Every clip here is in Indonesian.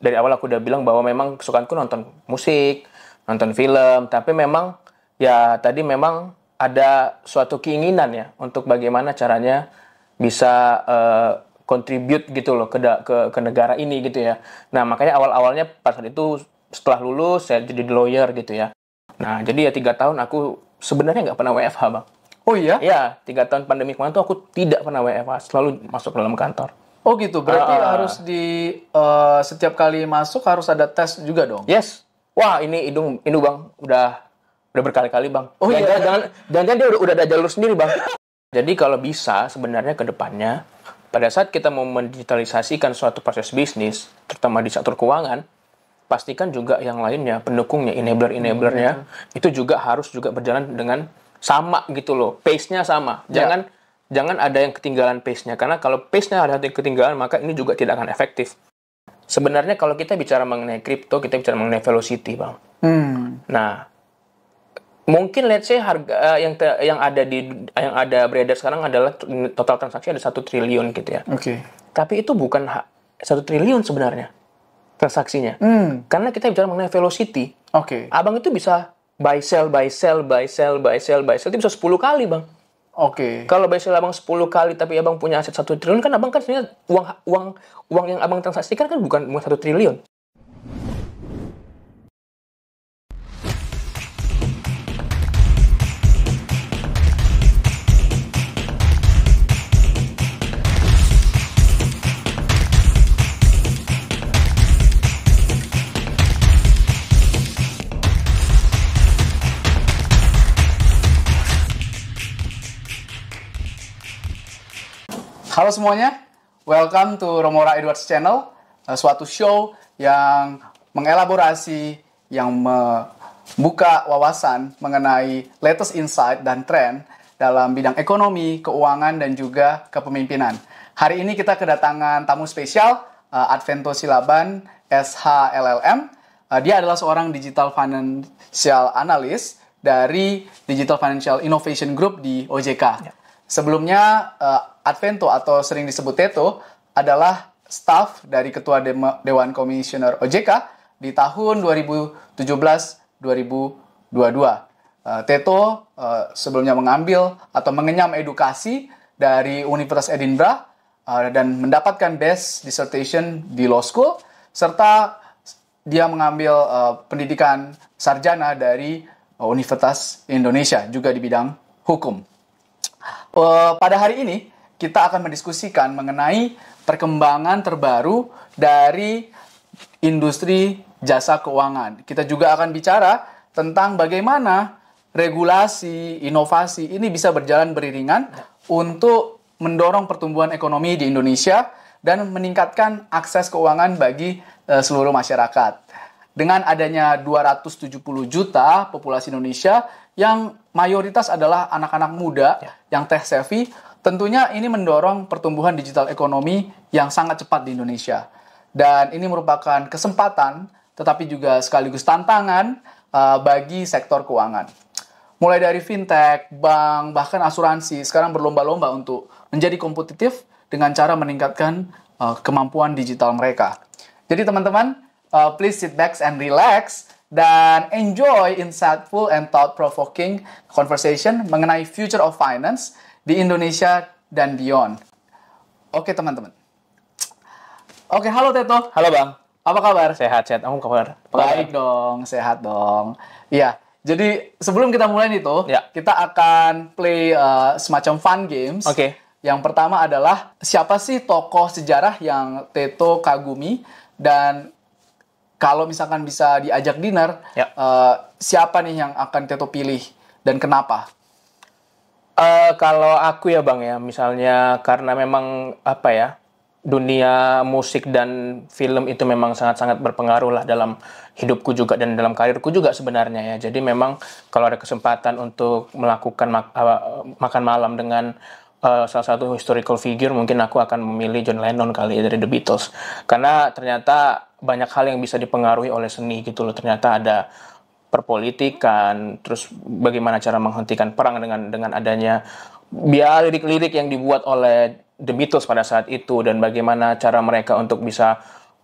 dari awal aku udah bilang bahwa memang kesukaanku nonton musik, nonton film, tapi memang ya tadi memang ada suatu keinginan ya untuk bagaimana caranya bisa contribute gitu loh ke negara ini gitu ya. Nah makanya awal-awalnya pas saat itu setelah lulus saya jadi lawyer gitu ya. Nah jadi ya 3 tahun aku sebenarnya nggak pernah WFH bang. Oh iya? Iya 3 tahun pandemi kemarin tuh aku tidak pernah WFH, selalu masuk ke dalam kantor. Oh gitu, berarti harus setiap kali masuk harus ada tes juga dong? Yes. Wah ini hidung bang udah berkali-kali bang. Oh iya. Jangan dia udah ada jalur sendiri bang. Jadi kalau bisa sebenarnya ke depannya pada saat kita mau mendigitalisasikan suatu proses bisnis, terutama di sektor keuangan, pastikan juga yang lainnya, pendukungnya, enabler-enablernya, itu juga harus juga berjalan dengan sama gitu loh, pace-nya sama. Jangan ada yang ketinggalan pace-nya, karena kalau pace-nya ada yang ketinggalan, maka ini juga tidak akan efektif. Sebenarnya kalau kita bicara mengenai kripto, kita bicara mengenai velocity, bang. Nah, mungkin let's say harga yang ada beredar sekarang adalah total transaksi ada 1 triliun gitu ya. Oke. Tapi itu bukan 1 triliun sebenarnya transaksinya. Karena kita bicara mengenai velocity. Oke. Abang itu bisa buy sell itu bisa 10 kali, bang. Oke. Kalau buy sell abang 10 kali tapi abang punya aset 1 triliun kan abang kan sebenarnya uang yang abang transaksikan kan bukan 1 triliun. Halo semuanya, welcome to Romora Edwards Channel, suatu show yang mengelaborasi, yang membuka wawasan mengenai latest insight dan tren dalam bidang ekonomi, keuangan, dan juga kepemimpinan. Hari ini kita kedatangan tamu spesial, Advento Silaban, SHLLM. Dia adalah seorang digital financial analyst dari Digital Financial Innovation Group di OJK. Sebelumnya, Advento atau sering disebut Teto adalah staf dari Ketua Dewan Komisioner OJK di tahun 2017-2022. Teto sebelumnya mengambil atau mengenyam edukasi dari Universitas Edinburgh dan mendapatkan Best Dissertation di Law School, serta dia mengambil pendidikan sarjana dari Universitas Indonesia, juga di bidang hukum. Pada hari ini, kita akan mendiskusikan mengenai perkembangan terbaru dari industri jasa keuangan. Kita juga akan bicara tentang bagaimana regulasi, inovasi ini bisa berjalan beriringan untuk mendorong pertumbuhan ekonomi di Indonesia dan meningkatkan akses keuangan bagi seluruh masyarakat. Dengan adanya 270 juta populasi Indonesia yang mayoritas adalah anak-anak muda yang tech savvy, tentunya ini mendorong pertumbuhan digital ekonomi yang sangat cepat di Indonesia. Dan ini merupakan kesempatan, tetapi juga sekaligus tantangan bagi sektor keuangan. Mulai dari fintech, bank, bahkan asuransi, sekarang berlomba-lomba untuk menjadi kompetitif dengan cara meningkatkan kemampuan digital mereka. Jadi teman-teman, please sit back and relax dan enjoy insightful and thought-provoking conversation mengenai future of finance di Indonesia dan beyond. Oke teman-teman. Oke, halo Teto. Halo bang. Apa kabar? Sehat. Kamu kabar? Baik dong, sehat dong. Iya, jadi sebelum kita mulai nih tuh, kita akan play semacam fun games. Oke. Yang pertama adalah, siapa sih tokoh sejarah yang Teto kagumi? Dan kalau misalkan bisa diajak dinner, siapa nih yang akan Teto pilih dan kenapa? Kalau aku ya bang ya, misalnya karena memang dunia musik dan film itu memang sangat-sangat berpengaruh lah dalam hidupku juga dan dalam karirku juga sebenarnya ya. Jadi memang kalau ada kesempatan untuk melakukan makan malam dengan salah satu historical figure, mungkin aku akan memilih John Lennon kali ya dari The Beatles. Karena ternyata banyak hal yang bisa dipengaruhi oleh seni gitu loh. Ternyata ada perpolitikan, terus bagaimana cara menghentikan perang dengan adanya lirik-lirik yang dibuat oleh The Beatles pada saat itu, dan bagaimana cara mereka untuk bisa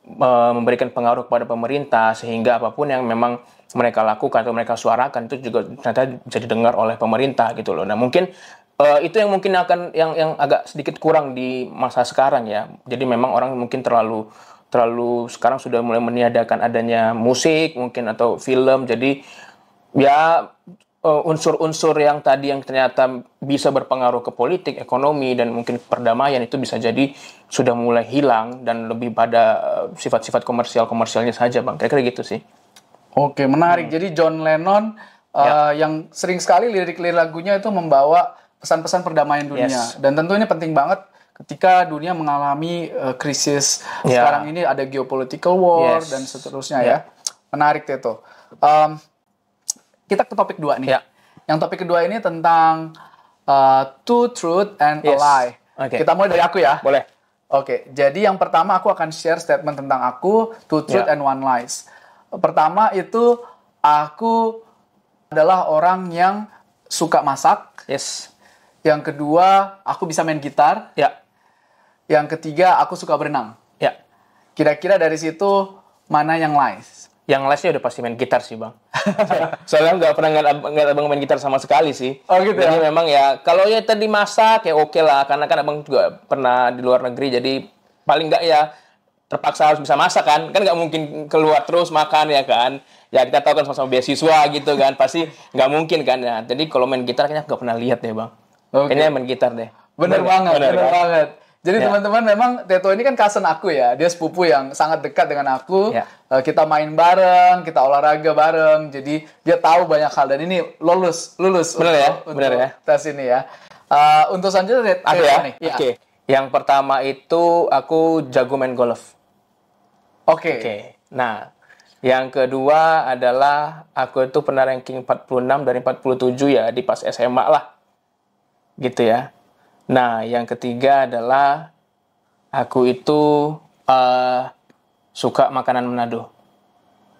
memberikan pengaruh kepada pemerintah sehingga apapun yang memang mereka lakukan atau mereka suarakan itu juga ternyata bisa didengar oleh pemerintah gitu loh. Nah mungkin itu yang mungkin akan yang agak sedikit kurang di masa sekarang ya. Jadi memang orang mungkin terlalu sekarang sudah mulai meniadakan adanya musik mungkin atau film. Jadi ya unsur-unsur yang tadi yang ternyata bisa berpengaruh ke politik, ekonomi, dan mungkin perdamaian itu bisa jadi sudah mulai hilang dan lebih pada sifat-sifat komersialnya saja, Bang. Kira-kira gitu sih. Oke, menarik. Jadi John Lennon yang sering sekali lirik-lirik lagunya itu membawa pesan-pesan perdamaian dunia. Yes. Dan tentu ini penting banget ketika dunia mengalami krisis. Sekarang ini ada geopolitical war dan seterusnya ya. Menarik Teto. Kita ke topik 2 nih. Yang topik kedua ini tentang two truth and a lie. Kita mulai dari aku ya. Boleh. Oke, jadi yang pertama aku akan share statement tentang aku, two truth and one lies. Pertama itu aku adalah orang yang suka masak. Yes. Yang kedua, aku bisa main gitar. Ya. Yang ketiga, aku suka berenang. Ya. Kira-kira dari situ mana yang lies? Yang live-nya udah pasti main gitar sih, Bang. Soalnya nggak pernah ngeliat abang main gitar sama sekali sih. Oh gitu ya? Jadi memang ya, kalau ya tadi masak ya oke lah. Karena kan abang juga pernah di luar negeri, jadi paling nggak ya terpaksa harus bisa masak kan. Kan nggak mungkin keluar terus makan ya kan. Ya kita tahu kan sama-sama beasiswa gitu kan. Pasti nggak mungkin kan ya. Jadi kalau main gitar kayaknya nggak pernah lihat deh, Bang. Kayaknya main gitar deh. Bener banget. Jadi teman-teman memang Teto ini kan cousin aku ya. Dia sepupu yang sangat dekat dengan aku. Kita main bareng, kita olahraga bareng. Jadi dia tahu banyak hal dan ini lulus. Bener ya? Tes ini ya. Untuk selanjutnya Aku ya? Oke. Yang pertama itu aku jago main golf. Oke. Nah, yang kedua adalah aku itu pernah ranking 46 dari 47 ya di pas SMA lah. Gitu ya. Nah, yang ketiga adalah aku itu suka makanan Manado.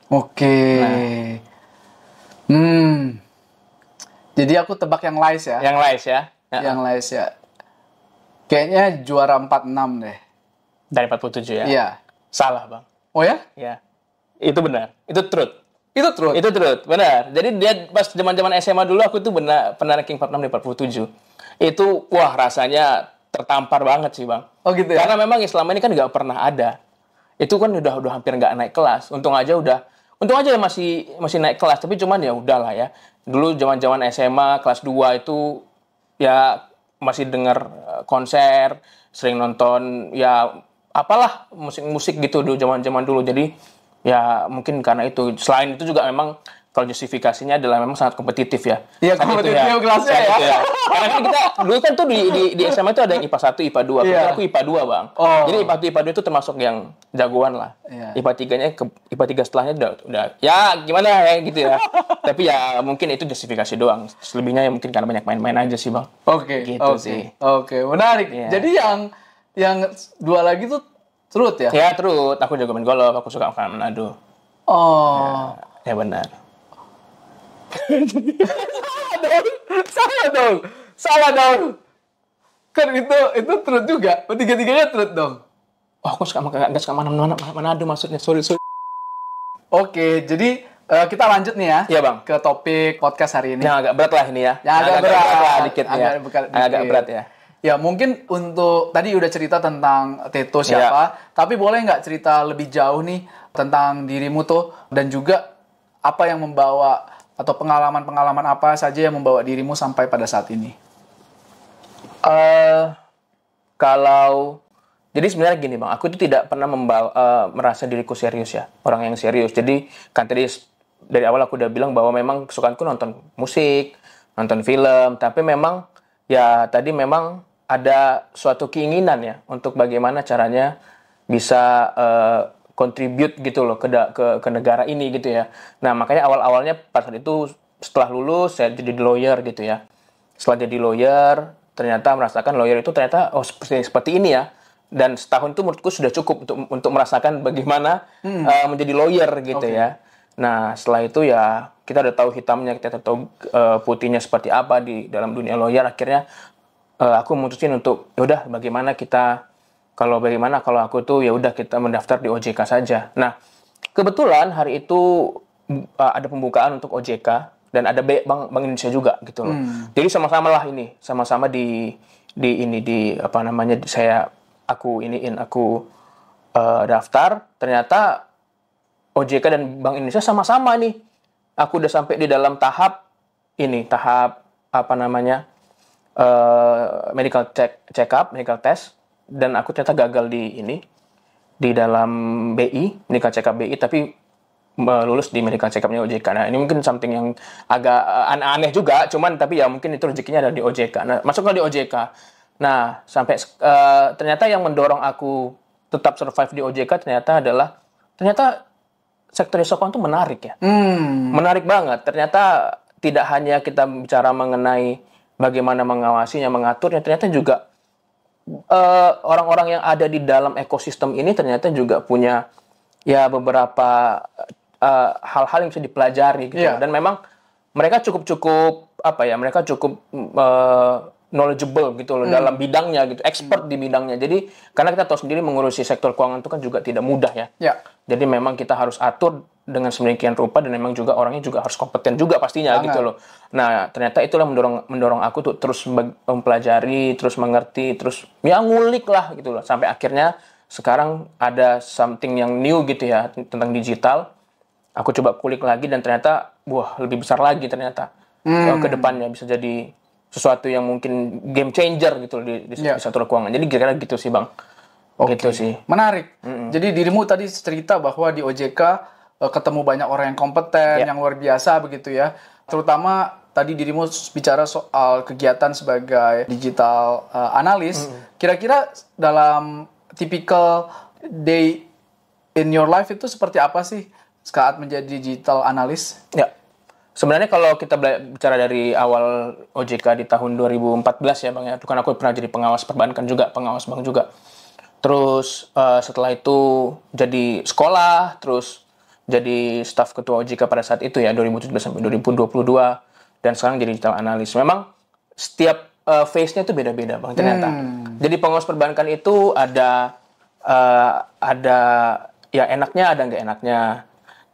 Oke. Jadi aku tebak yang lies ya. Yang lies ya. Yang lies ya. Kayaknya juara 46 deh. Dari 47 ya? Iya. Salah, Bang. Oh ya? Ya. Itu benar. Itu truth. Itu truth, benar. Jadi dia pas zaman-zaman SMA dulu aku tuh pernah ranking 46 dari 47. Itu wah rasanya tertampar banget sih, Bang. Oh gitu ya? Karena memang selama ini kan nggak pernah ada. Itu kan udah hampir nggak naik kelas. Untung aja masih naik kelas, tapi cuman ya udahlah ya. Dulu zaman-zaman SMA kelas 2 itu ya masih dengar konser, sering nonton ya apalah musik-musik gitu dulu zaman-zaman dulu. Jadi ya mungkin karena itu. Selain itu juga memang kalau justifikasinya adalah memang sangat kompetitif ya. Iya, kompetitif kelasnya ya. Karena kan kita dulu kan tuh di SMA itu ada yang IPA 1, IPA 2. Aku IPA 2, Bang. Jadi IPA 1, IPA 2 itu termasuk yang jagoan lah. IPA 3-nya IPA 3 setelahnya udah ya gimana ya gitu ya. Tapi ya mungkin itu justifikasi doang. Selebihnya ya mungkin karena banyak main-main aja sih, Bang. Gitu sih. Oke, menarik. Jadi yang dua lagi tuh truth ya? Ya, truth. Aku jago main golf, aku suka makanan Manado. Ya benar. Salah dong. Kan itu truth juga. Tiga-tiganya truth dong. Oh, aku nggak suka Manado maksudnya. Sorry. Oke, jadi kita lanjut nih ya. Iya, Bang. Ke topik podcast hari ini. Yang agak berat lah ini ya. Yang agak berat lah dikit ya. Agak berat ya. Ya mungkin untuk tadi udah cerita tentang Teto siapa, tapi boleh nggak cerita lebih jauh nih tentang dirimu tuh dan juga apa yang membawa atau pengalaman-pengalaman apa saja yang membawa dirimu sampai pada saat ini? Jadi sebenarnya gini, Bang, aku itu tidak pernah merasa diriku serius ya, orang yang serius. Jadi kan tadi dari awal aku udah bilang bahwa memang kesukaanku nonton musik, nonton film, tapi memang ya tadi memang ada suatu keinginan ya untuk bagaimana caranya bisa contribute gitu loh ke negara ini gitu ya. Nah, makanya awal-awalnya pas saat itu setelah lulus saya jadi lawyer gitu ya. Setelah jadi lawyer, ternyata merasakan lawyer itu ternyata seperti ini ya. Dan setahun itu menurutku sudah cukup untuk merasakan bagaimana menjadi lawyer gitu ya. Nah, setelah itu ya kita udah tahu hitamnya, kita tahu putihnya seperti apa di dalam dunia lawyer. Akhirnya aku memutusin untuk yaudah bagaimana kita Kalau bagaimana kalau aku tuh ya udah kita mendaftar di OJK saja. Nah, kebetulan hari itu ada pembukaan untuk OJK dan ada Bank Indonesia juga gitu loh. Jadi sama-sama lah ini, sama-sama di apa namanya aku daftar. Ternyata OJK dan Bank Indonesia sama-sama nih. Aku udah sampai di dalam tahap apa namanya medical check up, medical test, dan aku ternyata gagal di dalam BI, medical check up BI, tapi lulus di medical check up-nya OJK. Nah, ini mungkin something yang agak aneh juga, cuman tapi ya mungkin itu rezekinya ada di OJK. Nah, masuklah di OJK. Nah, sampai ternyata yang mendorong aku tetap survive di OJK ternyata sektor jasa keuangan itu menarik ya. Menarik banget. Ternyata tidak hanya kita bicara mengenai bagaimana mengawasinya, mengaturnya, ternyata juga orang-orang yang ada di dalam ekosistem ini ternyata juga punya ya beberapa hal-hal yang bisa dipelajari gitu. Dan memang mereka cukup knowledgeable gitu loh dalam bidangnya gitu, expert di bidangnya. Jadi karena kita tahu sendiri mengurusi sektor keuangan itu kan juga tidak mudah ya. Jadi memang kita harus atur dengan sedemikian rupa dan memang juga orangnya juga harus kompeten juga pastinya gitu loh. Nah, ternyata itulah mendorong aku tuh terus mempelajari, terus mengerti, terus ya ngulik lah gitu loh. Sampai akhirnya sekarang ada something yang new gitu ya tentang digital. Aku coba kulik lagi dan ternyata wah lebih besar lagi ternyata. Ke depannya bisa jadi sesuatu yang mungkin game changer gitu loh di sektor keuangan. Jadi kira-kira gitu sih, Bang. Gitu sih. Menarik. Jadi dirimu tadi cerita bahwa di OJK ketemu banyak orang yang kompeten, yang luar biasa begitu ya. Terutama tadi dirimu bicara soal kegiatan sebagai digital analis. Kira-kira dalam typical day in your life itu seperti apa sih saat menjadi digital analis? Ya. Sebenarnya kalau kita bicara dari awal OJK di tahun 2014 ya Bang ya, kan aku pernah jadi pengawas perbankan juga, pengawas bank juga. Terus setelah itu jadi sekolah, terus jadi staf ketua OJK pada saat itu ya 2017 sampai 2022 dan sekarang jadi digital analis. Memang setiap phase-nya itu beda-beda Bang ternyata. Jadi pengawas perbankan itu ada ya enaknya ada nggak enaknya.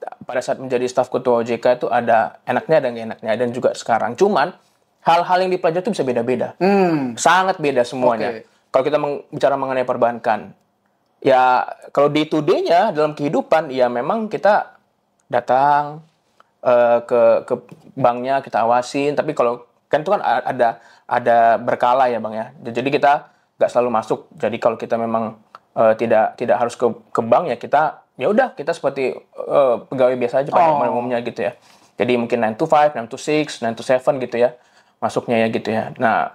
Pada saat menjadi staf ketua OJK itu ada enaknya ada nggak enaknya dan juga sekarang. Cuman hal-hal yang dipelajari itu bisa beda-beda. Sangat beda semuanya. Kalau kita bicara mengenai perbankan, ya kalau day to day-nya dalam kehidupan, ya memang kita datang ke banknya, kita awasin. Tapi kalau kan itu kan ada berkala ya Bang ya. Jadi kita nggak selalu masuk. Jadi kalau kita memang tidak harus ke bank ya kita seperti pegawai biasa aja pada umumnya gitu ya. Jadi mungkin 9 to 5, 9 to 6, 9 to 7 gitu ya. Masuknya ya gitu ya. Nah,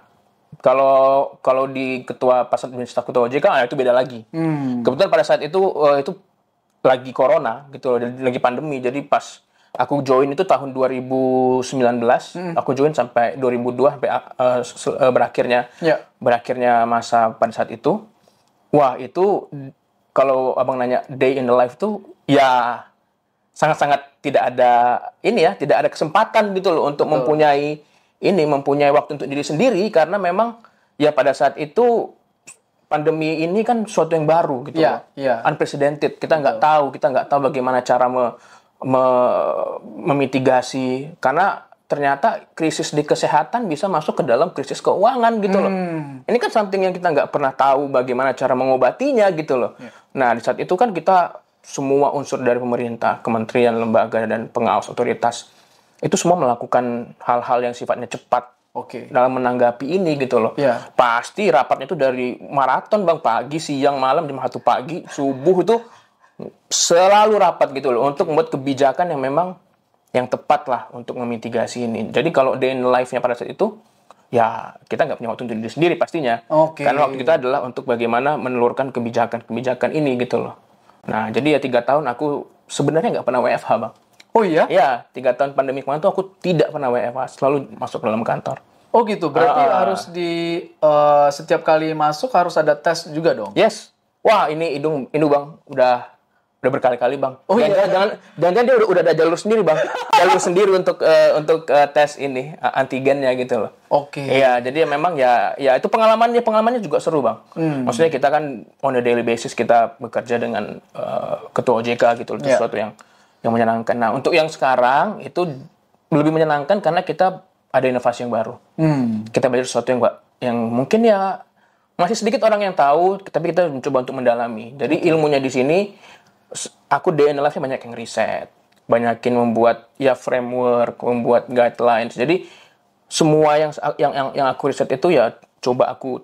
kalau di pas staf ketua OJK itu beda lagi. Kebetulan pada saat itu lagi corona gitu loh, lagi pandemi. Jadi pas aku join itu tahun 2019, aku join sampai 2002 sampai berakhirnya masa pada saat itu. Wah, itu kalau Abang nanya day in the life tuh ya sangat-sangat tidak ada kesempatan gitu loh untuk mempunyai waktu untuk diri sendiri karena memang ya pada saat itu pandemi ini kan suatu yang baru gitu loh. Unprecedented. Kita nggak tahu bagaimana cara memitigasi karena ternyata krisis di kesehatan bisa masuk ke dalam krisis keuangan gitu loh. Ini kan something yang kita nggak pernah tahu bagaimana cara mengobatinya gitu loh. Nah, di saat itu kan kita semua unsur dari pemerintah, kementerian, lembaga, dan pengawas otoritas itu semua melakukan hal-hal yang sifatnya cepat dalam menanggapi ini gitu loh. Pasti rapatnya itu dari maraton Bang, pagi, siang, malam, jam 1 pagi, subuh itu selalu rapat gitu loh untuk membuat kebijakan yang memang yang tepat lah untuk memitigasi ini. Jadi kalau day in life-nya pada saat itu, ya kita nggak punya waktu untuk diri sendiri pastinya. Karena waktu kita adalah untuk bagaimana menelurkan kebijakan-kebijakan ini gitu loh. Nah, jadi ya 3 tahun aku sebenarnya nggak pernah WFH Bang. Oh iya? Ya, 3 tahun pandemi kemarin tuh aku tidak pernah WFH, selalu masuk ke dalam kantor. Oh gitu, berarti harus setiap kali masuk harus ada tes juga dong? Yes. Wah, ini Bang, udah Udah berkali-kali bang. Oh, iya. Jangan dia udah ada jalur sendiri bang. Jalur sendiri untuk tes ini antigennya gitu loh. Oke. Iya, jadi memang ya itu pengalamannya juga seru bang. Maksudnya kita kan on a daily basis kita bekerja dengan ketua OJK gitu loh. Itu sesuatu yang menyenangkan. Nah untuk yang sekarang itu lebih menyenangkan karena kita ada inovasi yang baru. Kita belajar sesuatu yang mungkin ya masih sedikit orang yang tahu, tapi kita mencoba untuk mendalami. Jadi ilmunya di sini aku di NLF banyak yang riset, banyakin membuat ya framework, membuat guidelines. Jadi semua yang aku riset itu ya coba aku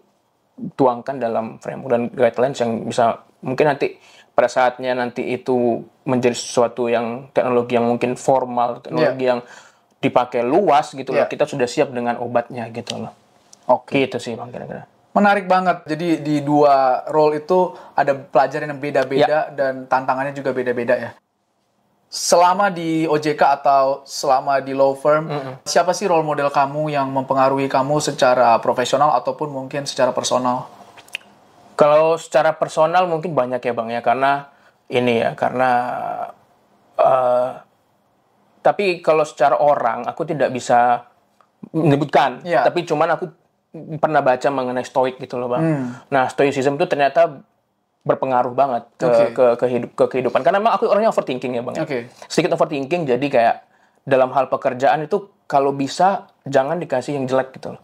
tuangkan dalam framework dan guidelines yang bisa mungkin nanti pada saatnya nanti itu menjadi sesuatu yang teknologi yang mungkin formal, teknologi yang dipakai luas gitu loh. Kita sudah siap dengan obatnya gitu loh. Oke, itu sih bang kira-kira. Menarik banget. Jadi di dua role itu ada pelajaran yang beda-beda dan tantangannya juga beda-beda ya. Selama di OJK atau selama di law firm, siapa sih role model kamu yang mempengaruhi kamu secara profesional ataupun mungkin secara personal? Kalau secara personal mungkin banyak ya bang ya, karena tapi kalau secara orang aku tidak bisa menyebutkan, tapi cuman aku pernah baca mengenai stoik gitu loh bang. Nah stoicism itu ternyata berpengaruh banget ke kehidupan. Karena memang aku orangnya overthinking ya bang. Sedikit overthinking, jadi kayak dalam hal pekerjaan itu kalau bisa jangan dikasih yang jelek gitu loh.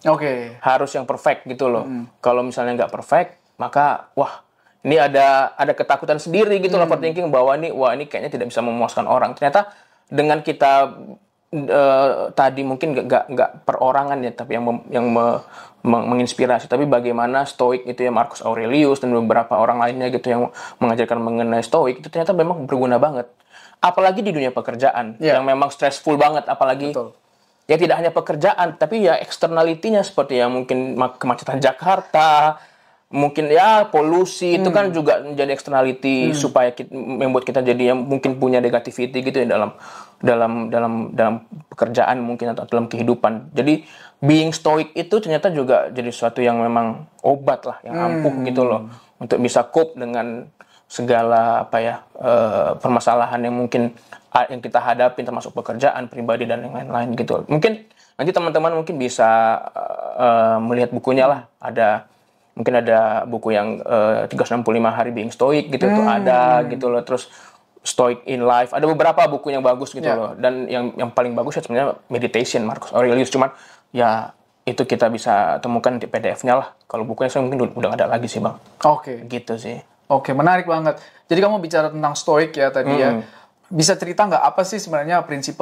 Harus yang perfect gitu loh. Kalau misalnya nggak perfect, maka ini ada ketakutan sendiri gitu loh, overthinking bahwa ini kayaknya tidak bisa memuaskan orang. Ternyata dengan kita tadi mungkin nggak perorangan ya, tapi yang menginspirasi. Tapi bagaimana stoik itu ya, Marcus Aurelius dan beberapa orang lainnya gitu yang mengajarkan mengenai stoik itu ternyata memang berguna banget. Apalagi di dunia pekerjaan yang memang stressful banget, apalagi ya tidak hanya pekerjaan tapi ya externality-nya seperti ya mungkin kemacetan Jakarta, mungkin ya polusi itu kan juga menjadi externality supaya membuat kita jadi yang mungkin punya negativity gitu ya dalam pekerjaan mungkin atau dalam kehidupan. Jadi being stoic itu ternyata juga jadi sesuatu yang memang obat lah, yang ampuh gitu loh untuk bisa cope dengan segala permasalahan yang mungkin yang kita hadapi termasuk pekerjaan, pribadi dan yang lain-lain gitu. Mungkin nanti teman-teman mungkin bisa melihat bukunya lah, mungkin ada buku yang 365 hari being stoic gitu tuh ada gitu loh. Terus Stoic in Life, ada beberapa buku yang bagus gitu loh. Dan yang paling bagus ya sebenarnya Meditation Marcus Aurelius, cuman ya itu kita bisa temukan di PDF-nya lah. Kalau bukunya saya mungkin udah ada lagi sih bang. Gitu sih. Menarik banget. Jadi kamu bicara tentang stoik ya tadi ya. Bisa cerita nggak apa sih sebenarnya prinsip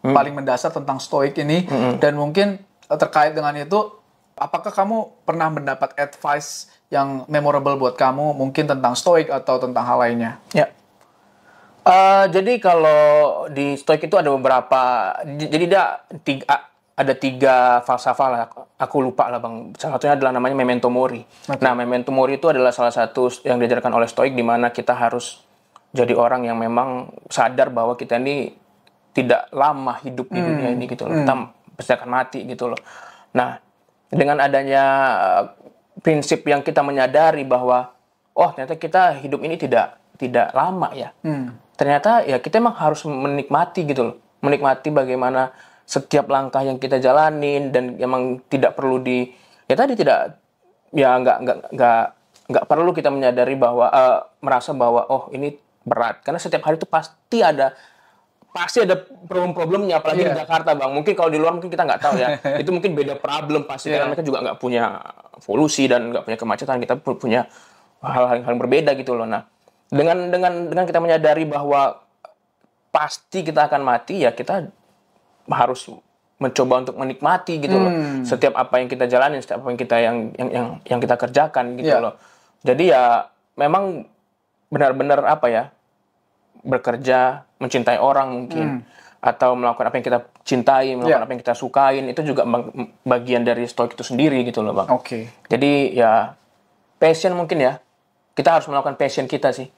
paling mendasar tentang stoik ini? Dan mungkin terkait dengan itu, apakah kamu pernah mendapat advice yang memorable buat kamu mungkin tentang stoik atau tentang hal lainnya? Ya. Jadi kalau di stoik itu ada beberapa, jadi ada tiga falsafah lah, aku lupa lah bang. Salah satunya adalah namanya memento mori. Nah memento mori itu adalah salah satu yang diajarkan oleh stoik, di mana kita harus jadi orang yang memang sadar bahwa kita ini tidak lama hidup di dunia ini gitu loh. Kita pasti akan mati gitu loh. Nah dengan adanya prinsip yang kita menyadari bahwa ternyata kita hidup ini tidak lama ya. Ternyata ya kita emang harus menikmati gitu loh. Menikmati bagaimana setiap langkah yang kita jalanin, dan emang tidak perlu nggak perlu kita menyadari bahwa merasa bahwa ini berat, karena setiap hari itu pasti ada problem-problemnya, apalagi di Jakarta bang. Mungkin kalau di luar mungkin kita nggak tahu ya. Itu mungkin beda problem pasti, karena mereka juga nggak punya polusi dan nggak punya kemacetan. Kita punya hal-hal yang berbeda gitu loh. Nah dengan kita menyadari bahwa pasti kita akan mati, ya kita harus mencoba untuk menikmati gitu loh. Setiap apa yang kita jalanin, setiap apa yang kita yang kita kerjakan gitu loh. Jadi ya memang benar-benar bekerja, mencintai orang mungkin, atau melakukan apa yang kita cintai, melakukan apa yang kita sukain, itu juga bagian dari stoik itu sendiri gitu loh bang. Jadi ya passion mungkin ya, kita harus melakukan passion kita sih.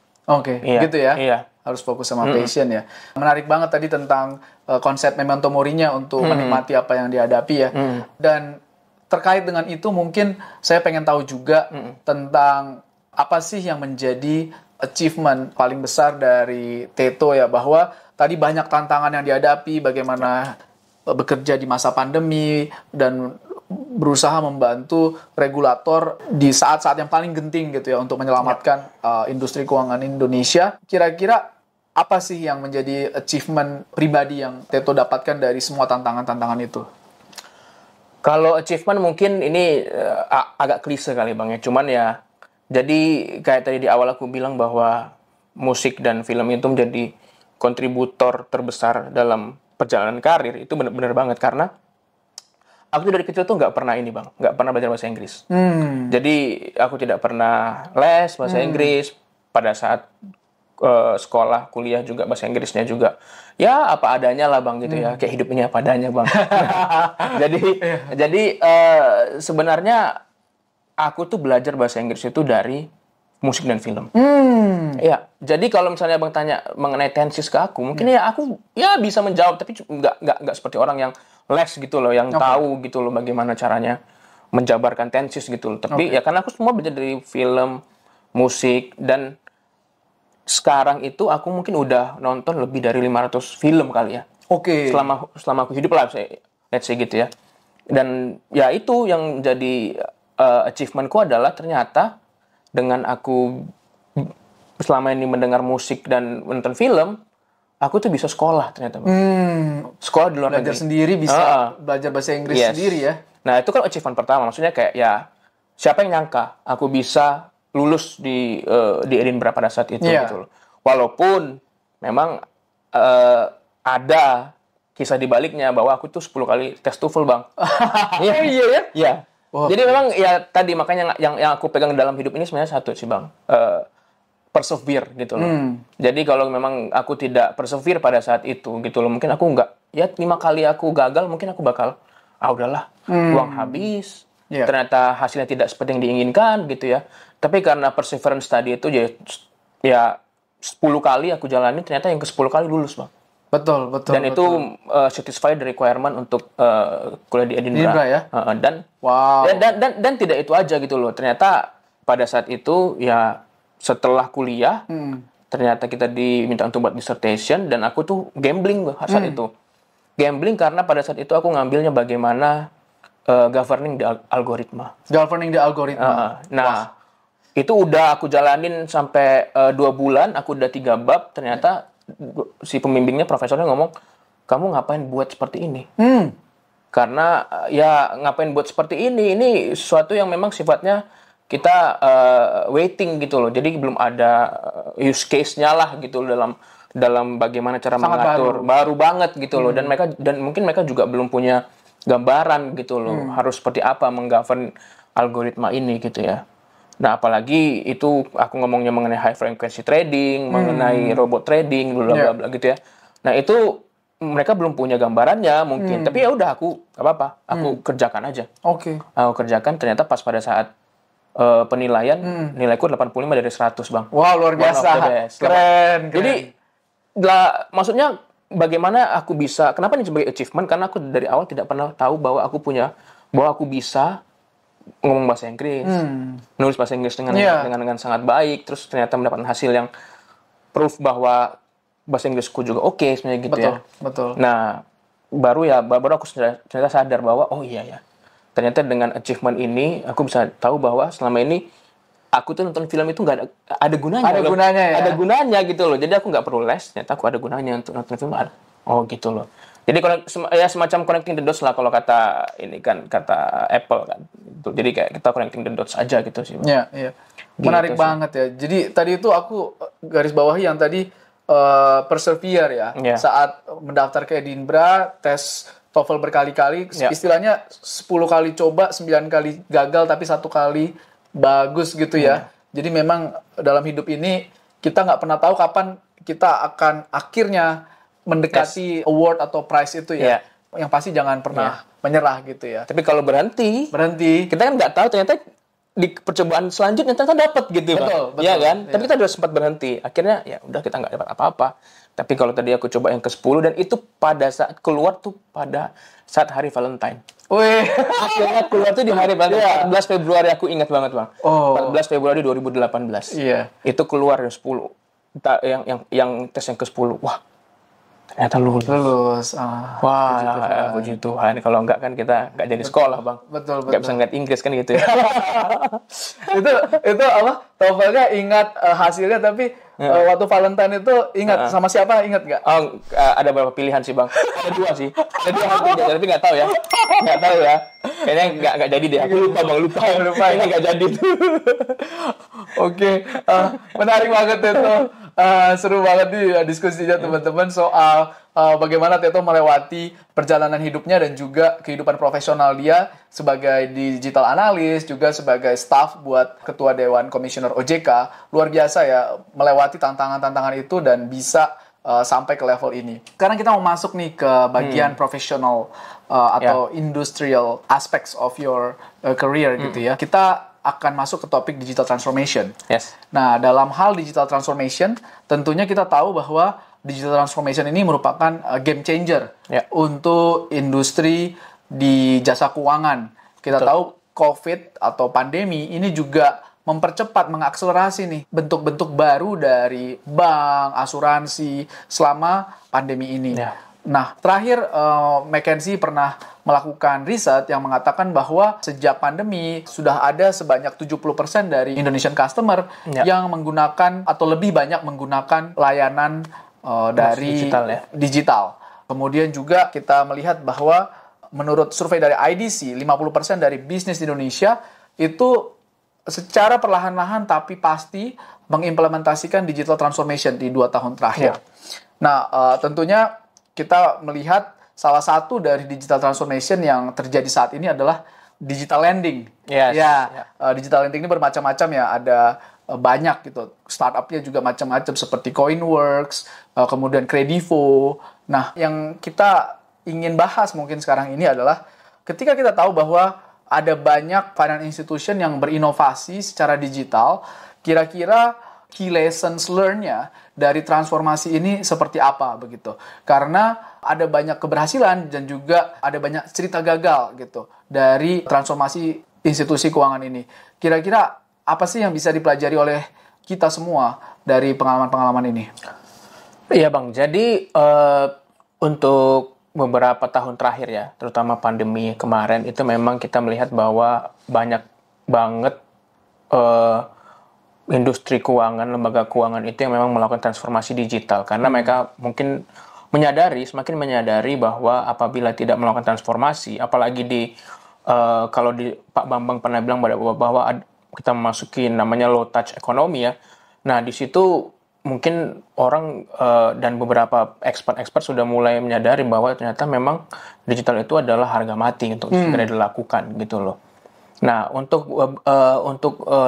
Gitu ya. Harus fokus sama passion ya. Menarik banget tadi tentang konsep memento morinya untuk menikmati apa yang dihadapi ya. Dan terkait dengan itu mungkin saya pengen tahu juga tentang apa sih yang menjadi achievement paling besar dari Teto ya, bahwa tadi banyak tantangan yang dihadapi, bagaimana bekerja di masa pandemi dan berusaha membantu regulator di saat-saat yang paling genting gitu ya untuk menyelamatkan industri keuangan Indonesia. Kira-kira apa sih yang menjadi achievement pribadi yang Teto dapatkan dari semua tantangan-tantangan itu? Kalau achievement mungkin ini agak klise kali Bang ya. Cuman ya, jadi kayak tadi di awal aku bilang bahwa musik dan film itu menjadi kontributor terbesar dalam perjalanan karir. Itu benar-benar banget karena aku tuh dari kecil tuh nggak pernah ini Bang, nggak pernah belajar bahasa Inggris. Jadi aku tidak pernah les bahasa Inggris. Pada saat sekolah, kuliah juga bahasa Inggrisnya juga ya apa adanya lah Bang gitu ya, kayak hidup ini apa adanya Bang. jadi sebenarnya aku tuh belajar bahasa Inggris itu dari musik dan film. Ya, jadi kalau misalnya Bang tanya mengenai tensis ke aku, mungkin ya aku ya bisa menjawab, tapi nggak seperti orang yang les gitu loh, yang tahu gitu loh bagaimana caranya menjabarkan tensis gitu loh. Tapi ya karena aku semua belajar dari film, musik, dan sekarang itu aku mungkin udah nonton lebih dari 500 film kali ya. Selama aku hidup lah, let's say gitu ya. Dan ya itu yang jadi achievementku adalah ternyata dengan aku selama ini mendengar musik dan menonton film, aku tuh bisa sekolah ternyata. Sekolah di luar negeri. Belajar sendiri, bisa belajar bahasa Inggris sendiri ya. Nah itu kan achievement pertama, maksudnya kayak ya siapa yang nyangka aku bisa lulus di Edinburgh pada saat itu gitu loh. Walaupun memang ada kisah di baliknya bahwa aku tuh 10 kali tes TOEFL Bang. Iya ya? Iya. Jadi memang ya tadi makanya yang aku pegang dalam hidup ini sebenarnya satu sih Bang. Persevere gitu loh. Jadi kalau memang aku tidak persevere pada saat itu gitu loh, mungkin aku nggak, ya 5 kali aku gagal mungkin aku bakal udahlah, uang habis, ternyata hasilnya tidak seperti yang diinginkan gitu ya. Tapi karena perseverance tadi itu ya 10 kali aku jalani, ternyata yang ke 10 kali lulus Bang. Betul. Dan itu satisfy the requirement untuk kuliah di Edinburgh ya. Dan tidak itu aja gitu loh. Ternyata pada saat itu ya setelah kuliah ternyata kita diminta untuk buat dissertation, dan aku tuh gambling saat itu. Gambling karena pada saat itu aku ngambilnya bagaimana governing the algoritma. Nah, itu udah aku jalanin sampai 2 bulan, aku udah 3 bab, ternyata si pembimbingnya, profesornya ngomong, kamu ngapain buat seperti ini? Karena ya ngapain buat seperti ini sesuatu yang memang sifatnya kita waiting gitu loh. Jadi belum ada use case-nya lah gitu dalam bagaimana cara mengatur. Baru banget gitu loh. Dan mungkin mereka juga belum punya gambaran gitu loh. Harus seperti apa menggovern algoritma ini gitu ya. Nah, apalagi itu aku ngomongnya mengenai high frequency trading, mengenai robot trading, bla bla gitu ya. Nah, itu mereka belum punya gambarannya mungkin. Tapi ya udah aku enggak apa-apa, aku kerjakan aja. Aku kerjakan, ternyata pas pada saat penilaian nilaiku 85 dari 100, Bang. Wow, luar biasa. Keren. Jadi maksudnya bagaimana aku bisa, kenapa ini sebagai achievement? Karena aku dari awal tidak pernah tahu bahwa aku bisa ngomong bahasa Inggris, nulis bahasa Inggris dengan sangat baik, terus ternyata mendapatkan hasil yang proof bahwa bahasa Inggrisku juga oke sebenarnya gitu. Betul. Nah, baru aku ternyata sadar bahwa oh iya ya, ternyata dengan achievement ini aku bisa tahu bahwa selama ini aku tuh nonton film itu nggak ada gunanya. Ada gunanya gitu loh. Jadi aku nggak perlu les, ternyata aku ada gunanya untuk nonton film. Oh gitu loh. Jadi semacam connecting the dots lah kalau kata Apple kan. Jadi kayak kita connecting the dots aja gitu sih. Iya. Menarik banget ya. Jadi tadi itu aku garis bawahi yang tadi persevere ya. Saat mendaftar ke Edinburgh, tes TOEFL berkali-kali, istilahnya 10 kali coba, 9 kali gagal, tapi 1 kali bagus gitu ya. Jadi memang dalam hidup ini kita nggak pernah tahu kapan kita akan akhirnya mendekati award atau prize itu ya. Yang pasti jangan pernah menyerah gitu ya. Tapi kalau berhenti, kita kan nggak tahu ternyata di percobaan selanjutnya ternyata dapat gitu, Bang. Betul. Iya kan? Iya. Tapi kita udah sempat berhenti. Akhirnya ya udah kita nggak dapat apa-apa. Tapi kalau tadi aku coba yang ke-10 dan itu pada saat keluar tuh pada saat hari Valentine. Wih. Akhirnya keluar tuh di hari Valentine. 14 Februari aku ingat banget, Bang. Oh. 14 Februari 2018. Iya. Itu keluar yang 10. Yang tes yang ke-10. Wah. Ternyata lulus. Wah, puji Tuhan. Kalau enggak kan kita enggak jadi sekolah, Bang. Betul. Enggak bisa ngeliat Inggris kan gitu ya. itu apa? TOEFL-nya ingat hasilnya, tapi waktu Valentine itu ingat sama siapa, ingat nggak? Oh, ada beberapa pilihan sih, Bang. Ada 2 sih. Ada 2 hal tiga, tapi nggak tahu ya. Nggak tahu ya. Kayaknya nggak jadi deh. Aku lupa, Bang. Lupa. Kayaknya nggak jadi tuh. Oke. Menarik banget itu. Seru banget nih diskusinya teman-teman soal bagaimana Teto melewati perjalanan hidupnya dan juga kehidupan profesional dia sebagai digital analis, juga sebagai staff buat Ketua Dewan Komisioner OJK. Luar biasa ya, melewati tantangan-tantangan itu dan bisa sampai ke level ini. Sekarang kita mau masuk nih ke bagian profesional atau industrial aspects of your career gitu ya. Kita akan masuk ke topik digital transformation. Yes. Nah, dalam hal digital transformation, tentunya kita tahu bahwa digital transformation ini merupakan game changer untuk industri di jasa keuangan. Kita tahu COVID atau pandemi ini juga mempercepat, mengakselerasi nih bentuk-bentuk baru dari bank, asuransi selama pandemi ini. Nah, terakhir McKinsey pernah melakukan riset yang mengatakan bahwa sejak pandemi sudah ada sebanyak 70% dari Indonesian customer yang menggunakan atau lebih banyak menggunakan layanan dari digital. Kemudian juga kita melihat bahwa menurut survei dari IDC, 50% dari bisnis di Indonesia itu secara perlahan-lahan tapi pasti mengimplementasikan digital transformation di 2 tahun terakhir. Nah, tentunya kita melihat salah satu dari digital transformation yang terjadi saat ini adalah digital lending. Digital lending ini bermacam-macam ya, ada banyak gitu. Startupnya juga macam-macam seperti Coinworks, kemudian Kredivo. Nah, yang kita ingin bahas mungkin sekarang ini adalah ketika kita tahu bahwa ada banyak financial institution yang berinovasi secara digital, kira-kira key lessons learned-nya dari transformasi ini seperti apa begitu. Karena ada banyak keberhasilan dan juga ada banyak cerita gagal gitu dari transformasi institusi keuangan ini. Kira-kira apa sih yang bisa dipelajari oleh kita semua dari pengalaman-pengalaman ini? Iya, Bang. Jadi untuk beberapa tahun terakhir ya, terutama pandemi kemarin, itu memang kita melihat bahwa banyak banget industri keuangan, lembaga keuangan itu yang memang melakukan transformasi digital. Karena mereka mungkin semakin menyadari bahwa apabila tidak melakukan transformasi, apalagi kalau Pak Bambang pernah bilang bahwa kita memasuki namanya low touch economy ya. Nah, di situ mungkin orang dan beberapa expert sudah mulai menyadari bahwa ternyata memang digital itu adalah harga mati untuk segera dilakukan gitu loh. Nah, untuk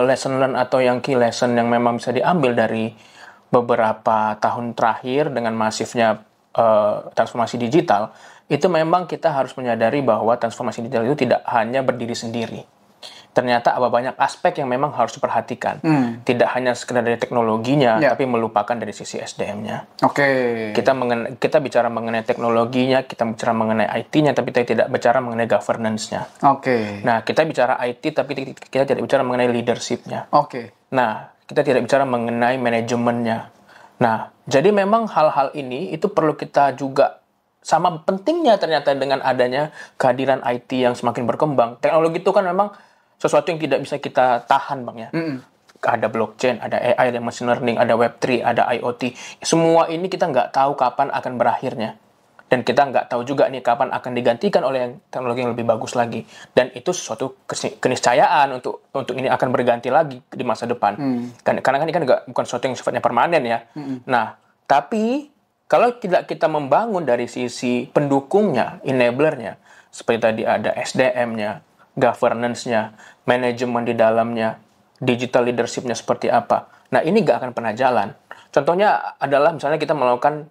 lesson learn atau yang key lesson yang memang bisa diambil dari beberapa tahun terakhir dengan masifnya transformasi digital, itu memang kita harus menyadari bahwa transformasi digital itu tidak hanya berdiri sendiri. Ternyata ada banyak aspek yang memang harus diperhatikan. Tidak hanya sekedar dari teknologinya, tapi melupakan dari sisi SDM-nya. Kita bicara mengenai teknologinya, kita bicara mengenai IT-nya, tapi kita tidak bicara mengenai governance-nya. Nah, kita bicara IT, tapi kita tidak bicara mengenai leadership-nya. Nah, kita tidak bicara mengenai manajemennya. Nah, jadi memang hal-hal ini itu perlu kita juga sama pentingnya ternyata dengan adanya kehadiran IT yang semakin berkembang. Teknologi itu kan memang sesuatu yang tidak bisa kita tahan, Bang ya. Ada blockchain, ada AI, ada machine learning, ada Web3, ada IoT. Semua ini kita nggak tahu kapan akan berakhirnya. Dan kita nggak tahu juga nih kapan akan digantikan oleh teknologi yang lebih bagus lagi. Dan itu suatu keniscayaan untuk ini akan berganti lagi di masa depan. Karena kan ini kan bukan sesuatu yang sifatnya permanen ya. Nah, tapi kalau tidak kita membangun dari sisi pendukungnya, enablernya, seperti tadi ada SDM-nya, governance-nya, manajemen di dalamnya, digital leadership-nya seperti apa. Nah, ini nggak akan pernah jalan. Contohnya adalah misalnya kita melakukan,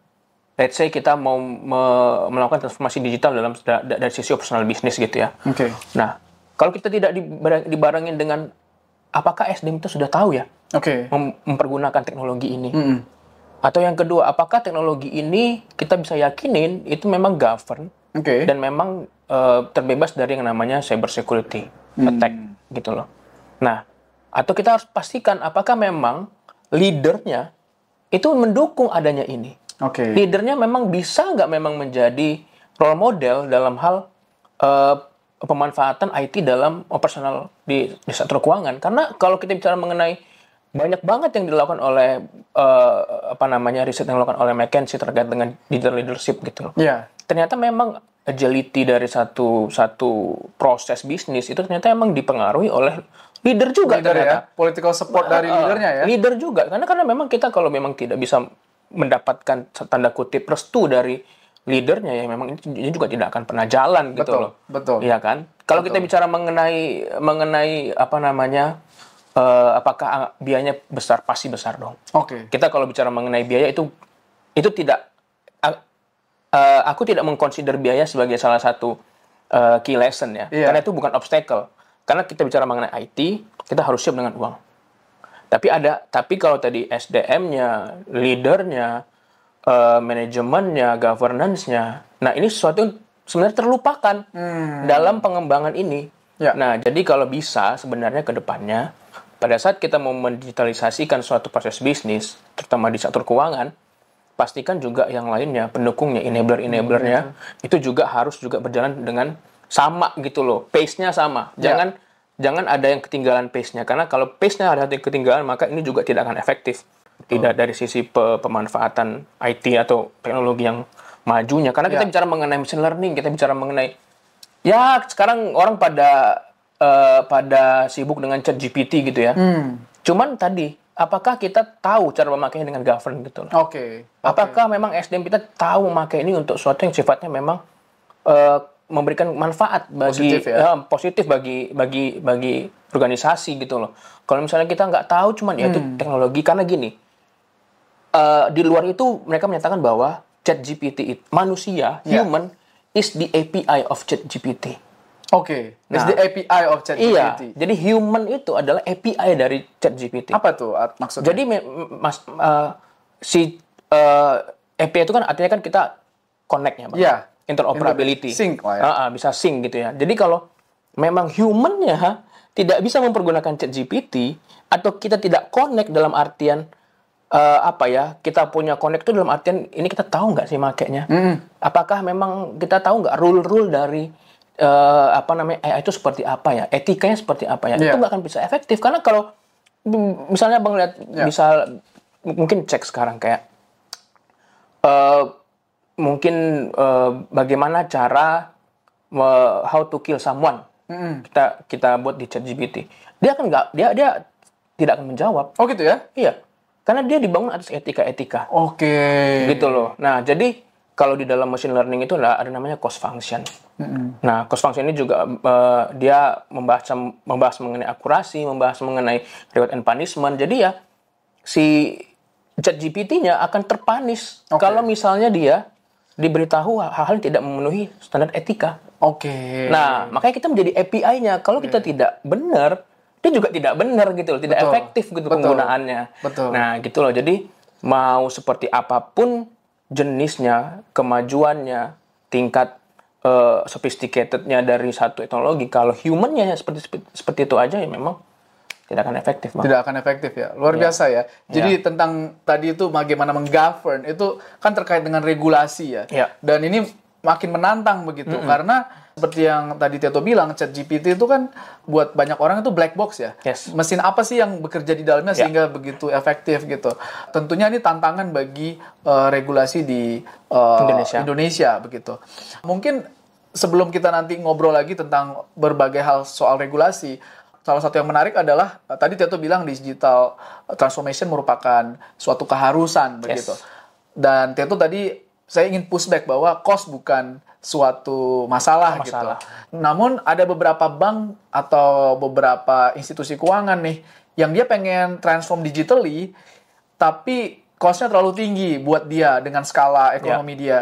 let's say kita mau melakukan transformasi digital dari sisi operasional bisnis gitu ya. Nah, kalau kita tidak dibarengin dengan apakah SDM itu sudah tahu ya Oke. mempergunakan teknologi ini? Mm-mm. Atau yang kedua, apakah teknologi ini kita bisa yakinin itu memang govern Oke. dan memang terbebas dari yang namanya cyber security attack gitu loh. Nah, atau kita harus pastikan apakah memang leadernya itu mendukung adanya ini. Oke. Leadernya memang bisa nggak memang menjadi role model dalam hal pemanfaatan IT dalam operasional di sektor keuangan. Karena kalau kita bicara mengenai banyak banget yang dilakukan oleh riset yang dilakukan oleh McKinsey terkait dengan digital leadership gitu loh. Iya. Ternyata memang agility dari satu proses bisnis itu ternyata memang dipengaruhi oleh leader juga Leader ternyata. ya. Political support dari leadernya ya. Leader juga karena memang kita kalau memang tidak bisa mendapatkan tanda kutip restu dari leadernya ya memang ini juga tidak akan pernah jalan gitu Betul, loh. betul. Iya kan? Kalau kita bicara mengenai apakah biayanya besar, pasti besar dong. Oke. Kita kalau bicara mengenai biaya itu tidak aku tidak mengconsider biaya sebagai salah satu key lesson ya. Iya. Karena itu bukan obstacle. Karena kita bicara mengenai IT, kita harus siap dengan uang. Tapi kalau tadi SDM-nya, leadernya, manajemennya, governance-nya, nah ini sesuatu yang sebenarnya terlupakan dalam pengembangan ini. Ya. Nah, jadi kalau bisa sebenarnya ke depannya, pada saat kita mau mendigitalisasikan suatu proses bisnis, terutama di sektor keuangan, pastikan juga yang lainnya, pendukungnya, enabler-enablernya, itu juga harus juga berjalan dengan sama gitu loh, pace-nya sama. Jangan ada yang ketinggalan pace-nya, karena kalau pace-nya ada yang ketinggalan, maka ini juga tidak akan efektif. Tidak dari sisi pemanfaatan IT atau teknologi yang majunya. Karena kita bicara mengenai machine learning, kita bicara mengenai, ya sekarang orang pada sibuk dengan ChatGPT gitu ya. Cuman tadi, apakah kita tahu cara memakainya dengan govern gitu loh? Oke. Apakah memang SDM kita tahu memakai ini untuk sesuatu yang sifatnya memang memberikan manfaat positif bagi organisasi gitu loh. Kalau misalnya kita nggak tahu, cuman ya itu teknologi, karena gini, di luar itu mereka menyatakan bahwa ChatGPT manusia, human is the API of ChatGPT. Oke. Is the API of ChatGPT. Iya. Jadi human itu adalah API dari ChatGPT. Apa tuh maksudnya? Jadi API itu kan artinya kan kita connect ya, Bang. Iya. Interoperability. Sync lah ya. Bisa sync gitu ya. Jadi kalau memang human-nya tidak bisa mempergunakan ChatGPT atau kita tidak connect dalam artian kita punya connect itu dalam artian ini kita tahu nggak sih makainya? Apakah memang kita tahu nggak rule dari AI itu seperti apa ya? Etikanya seperti apa ya? Itu nggak akan bisa efektif karena kalau misalnya Bang lihat bisa mungkin cek sekarang kayak mungkin bagaimana cara how to kill someone kita buat di ChatGPT, dia tidak akan menjawab. Oh gitu ya? Iya, karena dia dibangun atas etika. Oke. Gitu loh. Nah jadi kalau di dalam machine learning itu ada namanya cost function. Nah cost function ini juga dia membahas mengenai akurasi, membahas mengenai reward and punishment. Jadi ya si ChatGPT-nya akan terpanis kalau misalnya dia diberitahu hal-hal yang tidak memenuhi standar etika. Oke. Nah, makanya kita menjadi API-nya. Kalau kita tidak benar, dia juga tidak benar gitu loh, tidak efektif gitu penggunaannya. Betul. Nah, gitu loh. Jadi mau seperti apapun jenisnya, kemajuannya, tingkat sophisticated-nya dari satu teknologi, kalau human-nya seperti itu aja ya memang tidak akan efektif, Bang. Tidak akan efektif ya. Luar biasa ya. Jadi tentang tadi itu bagaimana menggovern itu kan terkait dengan regulasi ya. Dan ini makin menantang begitu karena seperti yang tadi Teto bilang, ChatGPT itu kan buat banyak orang itu black box ya. Mesin apa sih yang bekerja di dalamnya sehingga begitu efektif gitu. Tentunya ini tantangan bagi regulasi di Indonesia begitu. Mungkin sebelum kita nanti ngobrol lagi tentang berbagai hal soal regulasi, salah satu yang menarik adalah tadi Teto bilang digital transformation merupakan suatu keharusan begitu. Dan Teto tadi saya ingin pushback bahwa cost bukan suatu masalah gitu. Namun ada beberapa bank atau beberapa institusi keuangan nih yang dia pengen transform digitally tapi cost-nya terlalu tinggi buat dia dengan skala ekonomi dia.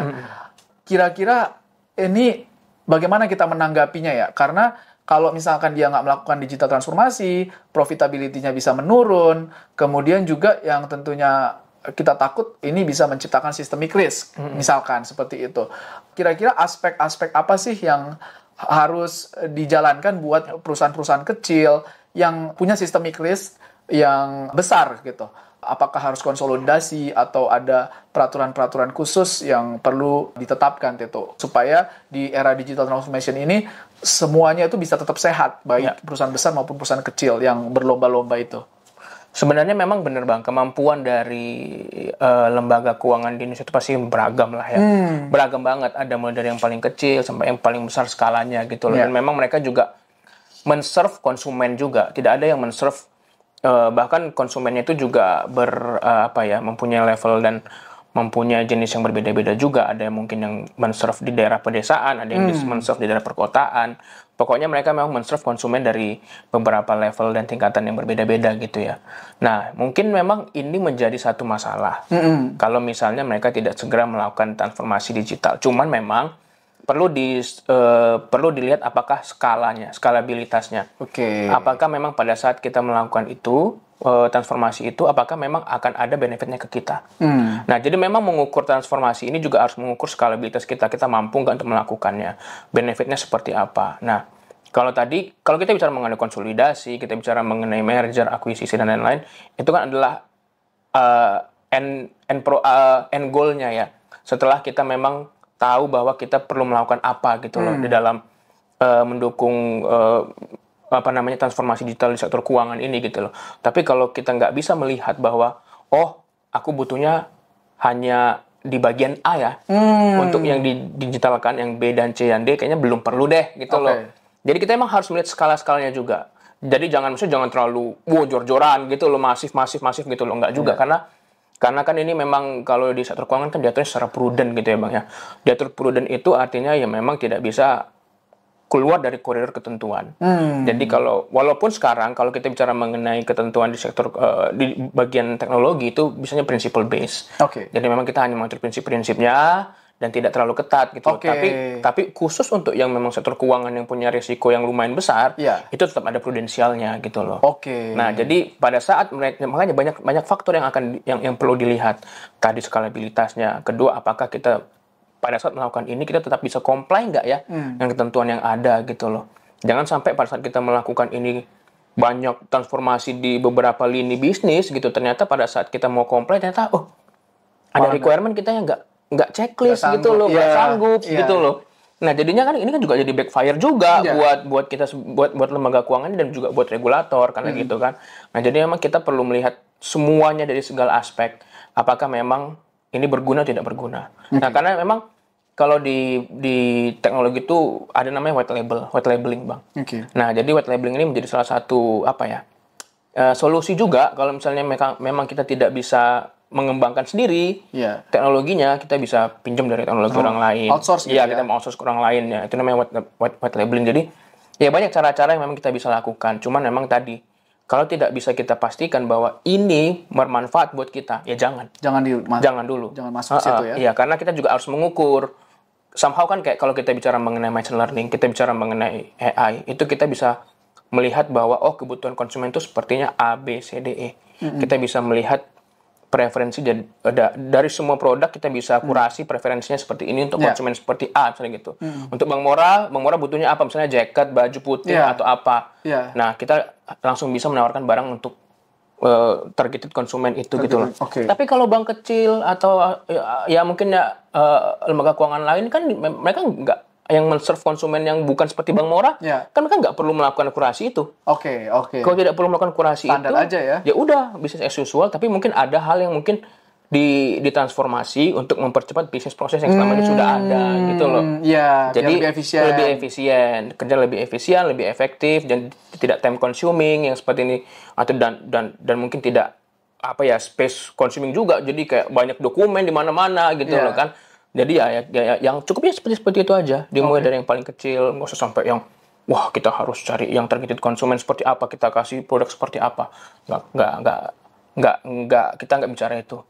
Kira-kira ini bagaimana kita menanggapinya ya? Karena kalau misalkan dia nggak melakukan digital transformasi, profitability-nya bisa menurun, kemudian juga yang tentunya kita takut ini bisa menciptakan systemic risk, misalkan seperti itu. Kira-kira aspek-aspek apa sih yang harus dijalankan buat perusahaan-perusahaan kecil yang punya systemic risk yang besar gitu? Apakah harus konsolidasi atau ada peraturan-peraturan khusus yang perlu ditetapkan Tito supaya di era digital transformation ini semuanya itu bisa tetap sehat, baik perusahaan besar maupun perusahaan kecil yang berlomba-lomba itu. Sebenarnya memang benar Bang, kemampuan dari lembaga keuangan di Indonesia itu pasti beragam lah ya. Beragam banget, ada mulai dari yang paling kecil sampai yang paling besar skalanya gitu loh. Dan memang mereka juga men-serve konsumen juga, tidak ada yang men-serve bahkan konsumennya itu juga mempunyai level dan mempunyai jenis yang berbeda-beda juga. Ada yang mungkin yang men-serve di daerah pedesaan, ada yang men-serve di daerah perkotaan. Pokoknya mereka memang men-serve konsumen dari beberapa level dan tingkatan yang berbeda-beda gitu ya. Nah, mungkin memang ini menjadi satu masalah. Kalau misalnya mereka tidak segera melakukan transformasi digital. Cuman memang perlu dilihat apakah skalabilitasnya. Apakah memang pada saat kita melakukan itu, transformasi itu, apakah memang akan ada benefitnya ke kita. Nah, jadi memang mengukur transformasi ini juga harus mengukur skalabilitas kita mampu nggak untuk melakukannya. Benefitnya seperti apa. Nah, kalau kita bicara mengenai konsolidasi, kita bicara mengenai merger, akuisisi, dan lain-lain, itu kan adalah end goal-nya ya. Setelah kita memang tahu bahwa kita perlu melakukan apa gitu loh di dalam mendukung transformasi digital di sektor keuangan ini gitu loh. Tapi kalau kita nggak bisa melihat bahwa aku butuhnya hanya di bagian A ya untuk yang digitalkan, yang B dan C dan D kayaknya belum perlu deh gitu loh. Jadi kita emang harus melihat skala-skalanya juga. Jadi jangan terlalu jor-joran gitu loh, masif gitu loh, nggak juga. Karena kan ini memang kalau di sektor keuangan kan diaturnya secara prudent gitu ya Bang ya. Diatur prudent itu artinya ya memang tidak bisa keluar dari koridor ketentuan. Jadi walaupun sekarang kalau kita bicara mengenai ketentuan di sektor di bagian teknologi itu biasanya principle based. Jadi memang kita hanya mengatur prinsip-prinsipnya dan tidak terlalu ketat gitu. Tapi khusus untuk yang memang sektor keuangan yang punya risiko yang lumayan besar, itu tetap ada prudensialnya gitu loh. Nah, jadi pada saat makanya banyak faktor yang perlu dilihat. Tadi skalabilitasnya, kedua apakah kita pada saat melakukan ini kita tetap bisa comply nggak ya dengan ketentuan yang ada gitu loh. Jangan sampai pada saat kita melakukan ini banyak transformasi di beberapa lini bisnis gitu, ternyata pada saat kita mau comply ternyata ada requirement kita yang nggak checklist gitu loh, nggak sanggup gitu loh. Nah, jadinya kan ini kan juga jadi backfire juga buat kita, buat lembaga keuangan dan juga buat regulator karena gitu kan. Nah, jadi memang kita perlu melihat semuanya dari segala aspek. Apakah memang ini berguna tidak berguna. Nah, karena memang kalau di teknologi itu ada namanya white labeling, Bang. Nah, jadi white labeling ini menjadi salah satu solusi juga kalau misalnya memang kita tidak bisa mengembangkan sendiri teknologinya, kita bisa pinjam dari teknologi orang lain. Outsource gitu kita mau outsource ke orang lain ya. Itu namanya white labeling. Jadi ya banyak cara-cara yang memang kita bisa lakukan. Cuman memang tadi kalau tidak bisa kita pastikan bahwa ini bermanfaat buat kita, ya jangan dulu. Jangan masuk situ ya. Iya, karena kita juga harus mengukur. Somehow kan kayak kalau kita bicara mengenai machine learning, kita bicara mengenai AI, itu kita bisa melihat bahwa kebutuhan konsumen itu sepertinya A, B, C, D, E. Kita bisa melihat preferensi dari semua produk, kita bisa kurasi preferensinya seperti ini untuk konsumen seperti A misalnya gitu. Untuk Bang Mora butuhnya apa? Misalnya jaket, baju putih atau apa. Nah, kita langsung bisa menawarkan barang untuk targeted konsumen itu gitu loh. Tapi kalau bank kecil atau mungkin lembaga keuangan lain kan mereka nggak yang men-serve konsumen yang bukan seperti Bang Mora, kan mereka nggak perlu melakukan kurasi itu. Kalau tidak perlu melakukan kurasi standar itu, aja ya. Ya udah bisnis as usual. Tapi mungkin ada hal yang mungkin ditransformasi untuk mempercepat bisnis proses yang selama ini sudah ada gitu loh. Jadi lebih efisien, kerja lebih efisien, lebih efektif dan tidak time consuming yang seperti ini atau dan mungkin tidak space consuming juga. Jadi kayak banyak dokumen di mana-mana gitu loh kan. Jadi ya yang cukupnya seperti itu aja. Dimulai dari yang paling kecil, nggak usah sampai yang kita harus cari yang targeted konsumen seperti apa, kita kasih produk seperti apa. Kita nggak bicara itu.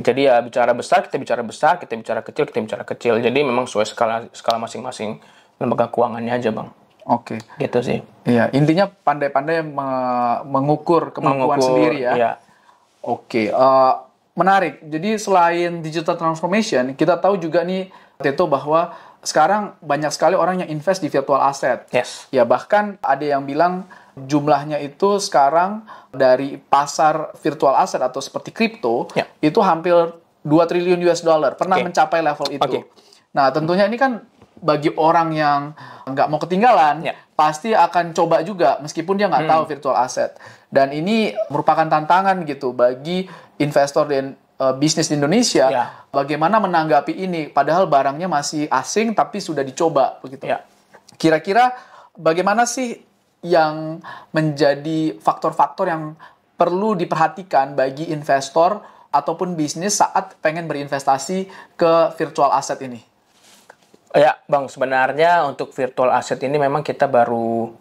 Jadi ya bicara besar, kita bicara besar, kita bicara kecil, kita bicara kecil. Jadi memang sesuai skala masing-masing lembaga keuangannya aja, Bang. Oke. Gitu sih. Iya, intinya pandai-pandai mengukur kemampuan sendiri ya. Iya. Oke, menarik. Jadi selain digital transformation, kita tahu juga nih, Teto, bahwa sekarang banyak sekali orang yang invest di virtual asset. Yes. Ya, bahkan ada yang bilang jumlahnya itu sekarang dari pasar virtual asset atau seperti kripto, Ya. itu hampir 2 triliun US dollar. Pernah Oke. mencapai level itu. Oke. Nah, tentunya ini kan bagi orang yang nggak mau ketinggalan, Ya. pasti akan coba juga meskipun dia nggak tahu virtual asset. Dan ini merupakan tantangan gitu bagi investor dan bisnis di Indonesia. Ya. Bagaimana menanggapi ini? Padahal barangnya masih asing tapi sudah dicoba begitu. Ya. Kira-kira bagaimana sih yang menjadi faktor-faktor yang perlu diperhatikan bagi investor ataupun bisnis saat pengen berinvestasi ke virtual asset ini? Ya, Bang, sebenarnya untuk virtual asset ini memang kita baru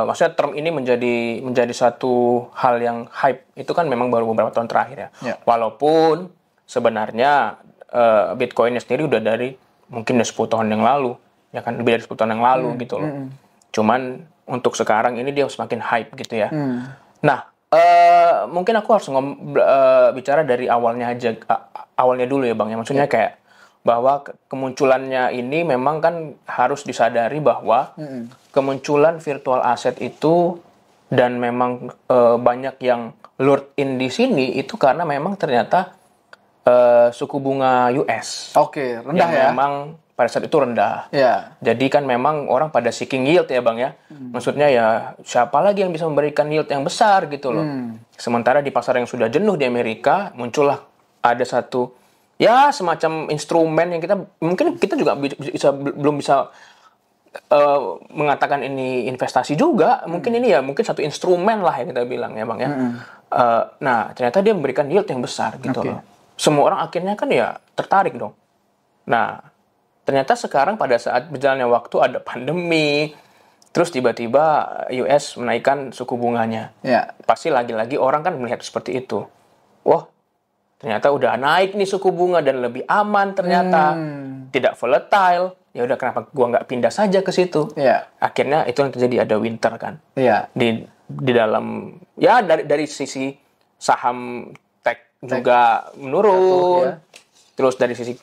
maksudnya term ini menjadi satu hal yang hype itu kan memang baru beberapa tahun terakhir ya. Ya. Walaupun sebenarnya Bitcoin sendiri udah dari mungkin 10 tahun yang lalu, ya kan lebih dari 10 tahun yang lalu gitu loh. Cuman untuk sekarang ini dia semakin hype gitu ya. Nah, mungkin aku harus bicara dari awalnya aja, awalnya dulu ya Bang ya. Maksudnya kayak bahwa kemunculannya ini memang kan harus disadari bahwa kemunculan virtual asset itu dan memang banyak yang lured in di sini itu karena memang ternyata suku bunga US Oke, rendah yang ya. memang pada saat itu rendah. Ya. Jadi kan memang orang pada seeking yield ya Bang ya. Maksudnya ya siapa lagi yang bisa memberikan yield yang besar gitu loh. Sementara di pasar yang sudah jenuh di Amerika muncullah ada satu ya semacam instrumen yang kita juga belum bisa mengatakan ini investasi juga. Mungkin ini ya mungkin satu instrumen lah yang kita bilang ya Bang ya. Nah ternyata dia memberikan yield yang besar gitu loh. Semua orang akhirnya kan ya tertarik dong. Nah ternyata sekarang pada saat berjalannya waktu ada pandemi, terus tiba-tiba US menaikkan suku bunganya. Ya. Pasti lagi-lagi orang kan melihat seperti itu. Wah, ternyata udah naik nih suku bunga dan lebih aman ternyata. Tidak volatile. Ya udah kenapa gua nggak pindah saja ke situ? Ya. Akhirnya itu yang terjadi, ada winter kan. Ya. Di dalam ya dari sisi saham tech juga menurun. Ya. Terus dari sisi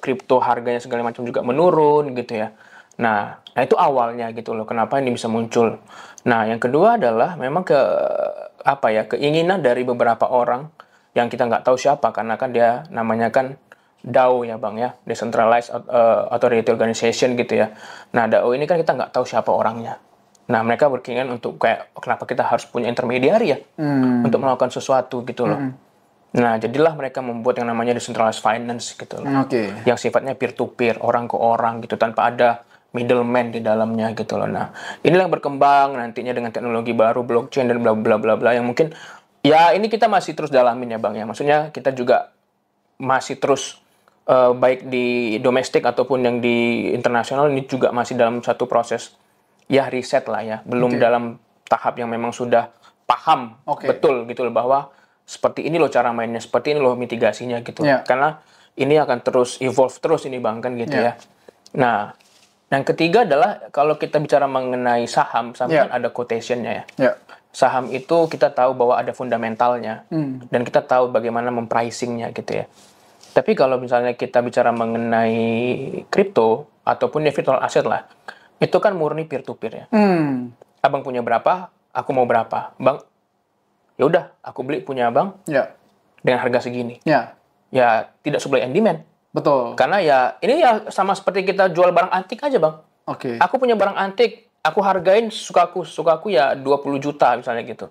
kripto harganya segala macam juga menurun gitu ya. Nah itu awalnya gitu loh. Kenapa ini bisa muncul? Nah yang kedua adalah memang keinginan dari beberapa orang yang kita nggak tahu siapa karena kan dia namanya kan DAO ya Bang ya, Decentralized Authority Organization gitu ya. Nah DAO ini kan kita nggak tahu siapa orangnya. Nah mereka berkeinginan untuk kayak kenapa kita harus punya intermediary ya untuk melakukan sesuatu gitu loh. Nah, jadilah mereka membuat yang namanya decentralized finance gitu loh. Yang sifatnya peer-to-peer, orang ke orang gitu, tanpa ada middleman di dalamnya gitu loh. Nah, inilah yang berkembang nantinya dengan teknologi baru, blockchain dan bla bla bla bla yang mungkin ya ini kita masih terus dalamin ya Bang ya. Maksudnya kita juga masih terus baik di domestik ataupun yang di internasional ini juga masih dalam satu proses ya riset lah ya. Belum dalam tahap yang memang sudah paham betul gitu loh bahwa seperti ini loh cara mainnya, seperti ini loh mitigasinya gitu. Karena ini akan terus evolve terus ini Bang kan gitu ya. Nah, yang ketiga adalah kalau kita bicara mengenai saham kan ada quotation-nya ya. Saham itu kita tahu bahwa ada fundamentalnya dan kita tahu bagaimana mempricing-nya gitu ya. Tapi kalau misalnya kita bicara mengenai kripto ataupun virtual asset lah, itu kan murni peer to peer ya. Abang punya berapa, aku mau berapa. Bang, ya udah aku beli punya abang dengan harga segini. Ya tidak supply and demand. Betul. Karena ya ini ya sama seperti kita jual barang antik aja Bang. Aku punya barang antik, aku hargain sukaku ya 20 juta misalnya gitu.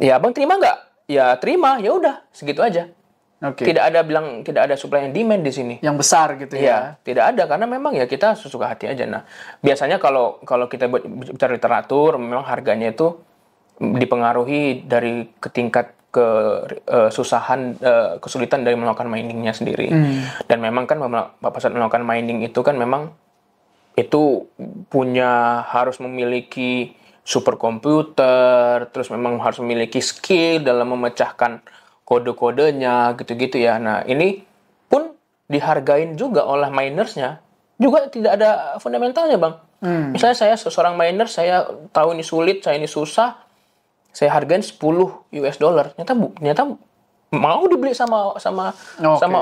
Ya Abang terima nggak? Ya terima, ya udah segitu aja. Tidak ada supply and demand di sini. Yang besar gitu ya. Tidak ada karena memang ya kita sesuka hati aja. Nah, biasanya kalau kita bicara literatur memang harganya itu dipengaruhi dari tingkat kesulitan dari melakukan miningnya sendiri. Dan memang kan pada saat melakukan mining itu kan memang itu harus memiliki superkomputer, terus memang harus memiliki skill dalam memecahkan kode-kodenya gitu-gitu ya. Nah, ini pun dihargain juga oleh minersnya juga tidak ada fundamentalnya, Bang. Misalnya saya seorang miner, saya tahu ini sulit, saya ini susah, saya hargain 10 US dollar. Ternyata mau dibeli sama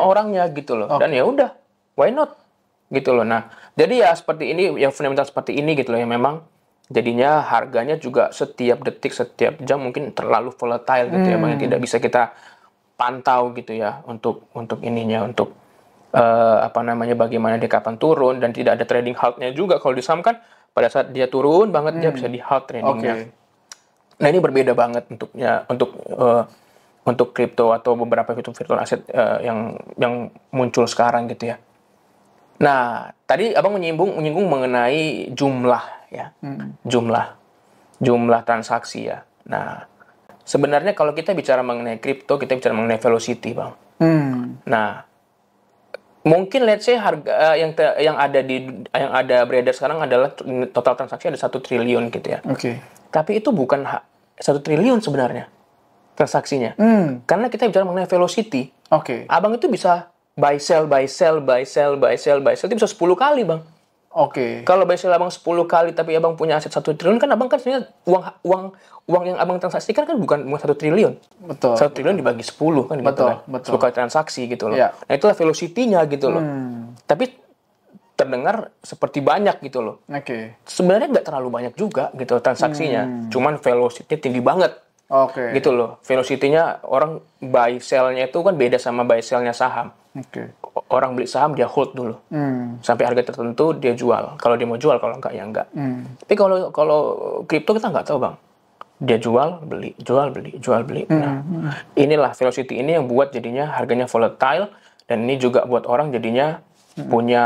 orangnya gitu loh. Dan ya udah, why not? Gitu loh. Nah, jadi ya seperti ini, yang fundamental seperti ini gitu loh, yang memang jadinya harganya juga setiap detik, setiap jam mungkin terlalu volatile gitu ya, Bang, yang tidak bisa kita pantau gitu ya untuk ininya, untuk bagaimana dia kapan turun, dan tidak ada trading halt-nya juga. Kalau di saham kan pada saat dia turun banget dia bisa di halt tradingnya. Nah, ini berbeda banget untuk kripto atau beberapa virtual aset yang muncul sekarang gitu ya. Nah, tadi Abang menyinggung mengenai jumlah ya. Jumlah transaksi ya. Nah, sebenarnya kalau kita bicara mengenai kripto, kita bicara mengenai velocity, Bang. Nah, mungkin let's say harga yang ada beredar sekarang adalah total transaksi ada 1 triliun gitu ya. Tapi itu bukan 1 triliun sebenarnya transaksinya. Karena kita bicara mengenai velocity. Abang itu bisa buy sell itu bisa 10 kali, Bang. Kalau buy sell Abang 10 kali tapi Abang punya aset 1 triliun, kan Abang kan sebenarnya uang yang Abang transaksikan kan bukan 1 triliun. 1 triliun dibagi 10 kan gitu kan. 10 kali transaksi gitu loh. Nah, itulah velocity-nya gitu loh. Tapi terdengar seperti banyak gitu loh. Sebenarnya nggak terlalu banyak juga gitu transaksinya. Cuman velocity tinggi banget. Gitu loh. Velocity-nya, orang buy sell-nya itu kan beda sama buy sell-nya saham. Orang beli saham dia hold dulu. Sampai harga tertentu dia jual. Kalau dia mau jual, kalau enggak ya enggak. Tapi kalau kripto kita nggak tahu, Bang. Dia jual, beli. Nah, inilah velocity ini yang buat jadinya harganya volatile, dan ini juga buat orang jadinya punya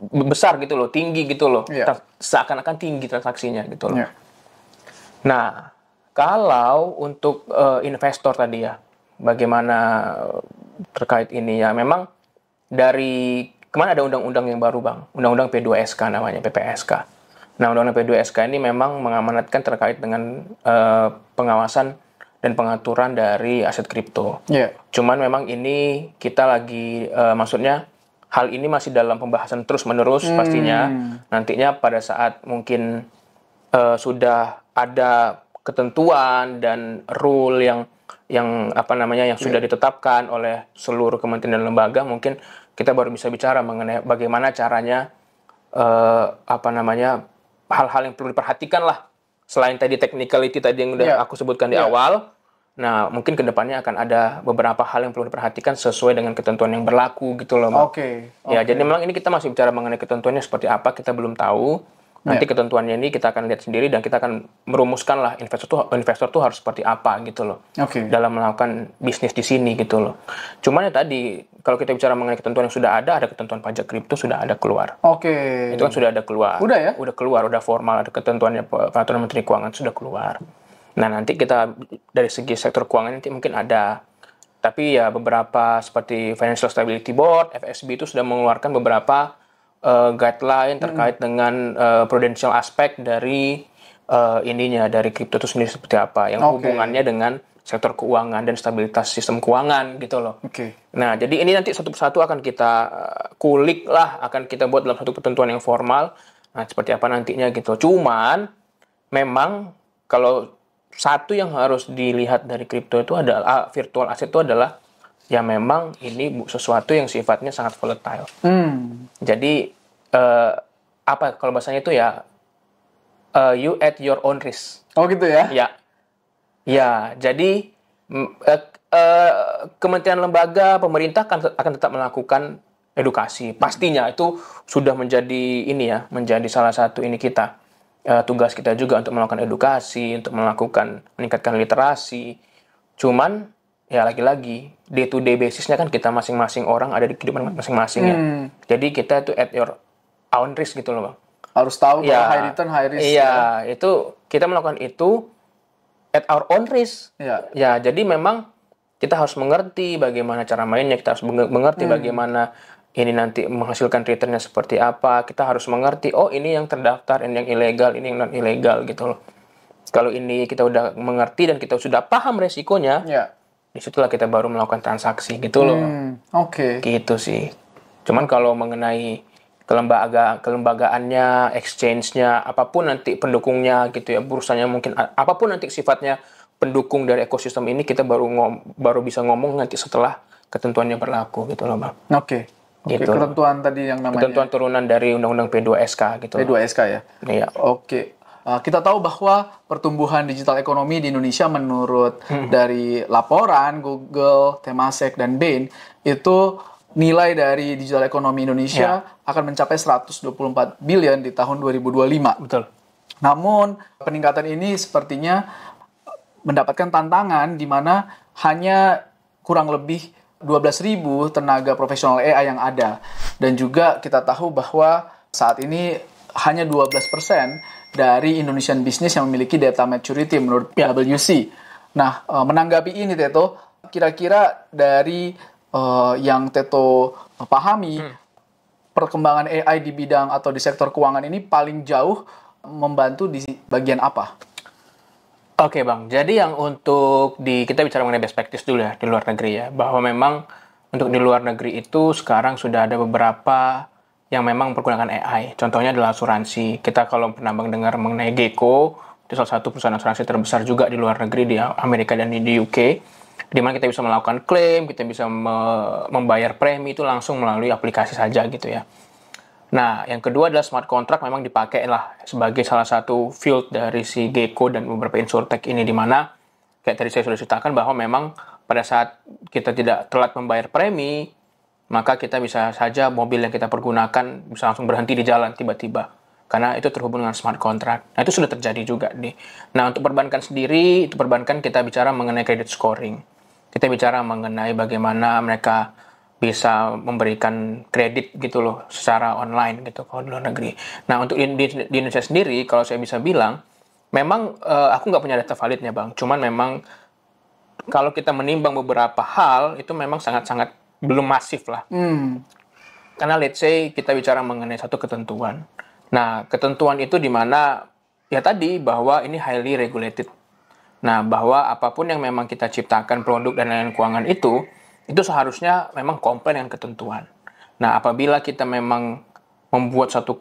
besar gitu loh, tinggi gitu loh. Seakan-akan tinggi transaksinya gitu loh. Nah, kalau untuk investor tadi ya, bagaimana terkait ini ya, memang dari kemarin ada undang-undang yang baru, Bang, undang-undang P2SK namanya, PPSK. Nah, undang-undang P2SK ini memang mengamanatkan terkait dengan pengawasan dan pengaturan dari aset kripto. Cuman memang ini kita lagi maksudnya hal ini masih dalam pembahasan terus-menerus pastinya. Nantinya pada saat mungkin sudah ada ketentuan dan rule yang sudah ditetapkan oleh seluruh kementerian dan lembaga, mungkin kita baru bisa bicara mengenai bagaimana caranya hal-hal yang perlu diperhatikan lah, selain tadi technicality tadi yang udah aku sebutkan di awal. Nah, mungkin kedepannya akan ada beberapa hal yang perlu diperhatikan sesuai dengan ketentuan yang berlaku gitu loh, Bang. Ya, jadi memang ini kita masih bicara mengenai ketentuannya seperti apa, kita belum tahu. Nanti ketentuannya ini kita akan lihat sendiri, dan kita akan merumuskan lah investor tuh harus seperti apa gitu loh. Dalam melakukan bisnis di sini gitu loh. Cuman ya tadi, kalau kita bicara mengenai ketentuan yang sudah ada ketentuan pajak kripto sudah ada keluar. Itu kan sudah ada keluar. Udah keluar, udah formal, ada ketentuannya peraturan Menteri Keuangan sudah keluar. Nah, nanti kita dari segi sektor keuangan nanti mungkin ada. Tapi ya beberapa seperti Financial Stability Board, FSB itu sudah mengeluarkan beberapa guideline terkait dengan prudential aspek dari dari kripto itu sendiri seperti apa, yang hubungannya dengan sektor keuangan dan stabilitas sistem keuangan gitu loh. Nah, jadi ini nanti satu persatu akan kita kulik lah, akan kita buat dalam satu ketentuan yang formal. Nah, seperti apa nantinya gitu. Cuman memang kalau satu yang harus dilihat dari kripto itu adalah virtual asset itu adalah ya memang ini sesuatu yang sifatnya sangat volatile. Jadi kalau bahasanya itu ya you at your own risk. Gitu ya? Ya, jadi kementerian lembaga pemerintah akan tetap melakukan edukasi. Pastinya itu sudah menjadi menjadi salah satu kita. Tugas kita juga untuk melakukan edukasi, untuk meningkatkan literasi. Cuman ya lagi-lagi day to day basisnya kan kita masing-masing orang ada di kehidupan masing-masing ya. Jadi kita itu at your own risk gitu loh, Bang. Harus tahu bahwa high return, high risk. Itu kita melakukan itu at our own risk. Ya, jadi memang kita harus mengerti bagaimana cara mainnya, kita harus mengerti bagaimana ini nanti menghasilkan returnnya seperti apa. Kita harus mengerti, ini yang terdaftar, ini yang ilegal, ini yang non ilegal gitu loh. Kalau ini kita udah mengerti dan kita sudah paham resikonya, disitulah kita baru melakukan transaksi gitu loh. Gitu sih. Cuman kalau mengenai kelembagaannya, exchange-nya, apapun nanti pendukungnya gitu ya, bursanya mungkin apapun nanti sifatnya pendukung dari ekosistem ini, kita baru bisa ngomong nanti setelah ketentuannya berlaku gitu loh Bang. Oke. Gitu. Ketentuan tadi yang namanya ketentuan turunan dari Undang-Undang P2SK gitu. P2SK ya. Iya. Oke. Kita tahu bahwa pertumbuhan digital ekonomi di Indonesia menurut dari laporan Google, Temasek, dan Bain itu nilai dari digital ekonomi Indonesia akan mencapai 124 billion di tahun 2025. Betul. Namun peningkatan ini sepertinya mendapatkan tantangan di mana hanya kurang lebih 12.000 tenaga profesional AI yang ada. Dan juga kita tahu bahwa saat ini hanya 12% dari Indonesian business yang memiliki data maturity menurut PwC. Nah, menanggapi ini Teto, kira-kira dari yang Teto pahami, perkembangan AI di bidang atau di sektor keuangan ini paling jauh membantu di bagian apa? Oke Bang, jadi yang untuk kita bicara mengenai best practice dulu ya di luar negeri ya, bahwa memang untuk di luar negeri itu sekarang sudah ada beberapa yang memang menggunakan AI. Contohnya adalah asuransi. Kita kalau pernah dengar mengenai Gecko, itu salah satu perusahaan asuransi terbesar juga di luar negeri di Amerika dan di UK, di mana kita bisa melakukan klaim, kita bisa membayar premi itu langsung melalui aplikasi saja gitu ya. Nah, yang kedua adalah smart contract memang dipakai lah sebagai salah satu field dari si Gecko dan beberapa insurtech ini, di mana kayak tadi saya sudah ceritakan bahwa memang pada saat kita tidak telat membayar premi, maka kita bisa saja mobil yang kita pergunakan bisa langsung berhenti di jalan tiba-tiba. Karena itu terhubung dengan smart contract. Nah, itu sudah terjadi juga nih. Nah, untuk perbankan sendiri, itu perbankan kita bicara mengenai credit scoring. Kita bicara mengenai bagaimana mereka bisa memberikan kredit gitu loh secara online gitu kalau di luar negeri. Nah, untuk di Indonesia sendiri, kalau saya bisa bilang, memang aku nggak punya data validnya Bang. Cuman memang kalau kita menimbang beberapa hal, itu memang sangat-sangat belum masif lah. Karena let's say kita bicara mengenai satu ketentuan. Nah, ketentuan itu di mana ya tadi bahwa ini highly regulated. Nah, bahwa apapun yang memang kita ciptakan produk dan lain-lain keuangan itu seharusnya memang comply dengan ketentuan. Nah, apabila kita memang membuat satu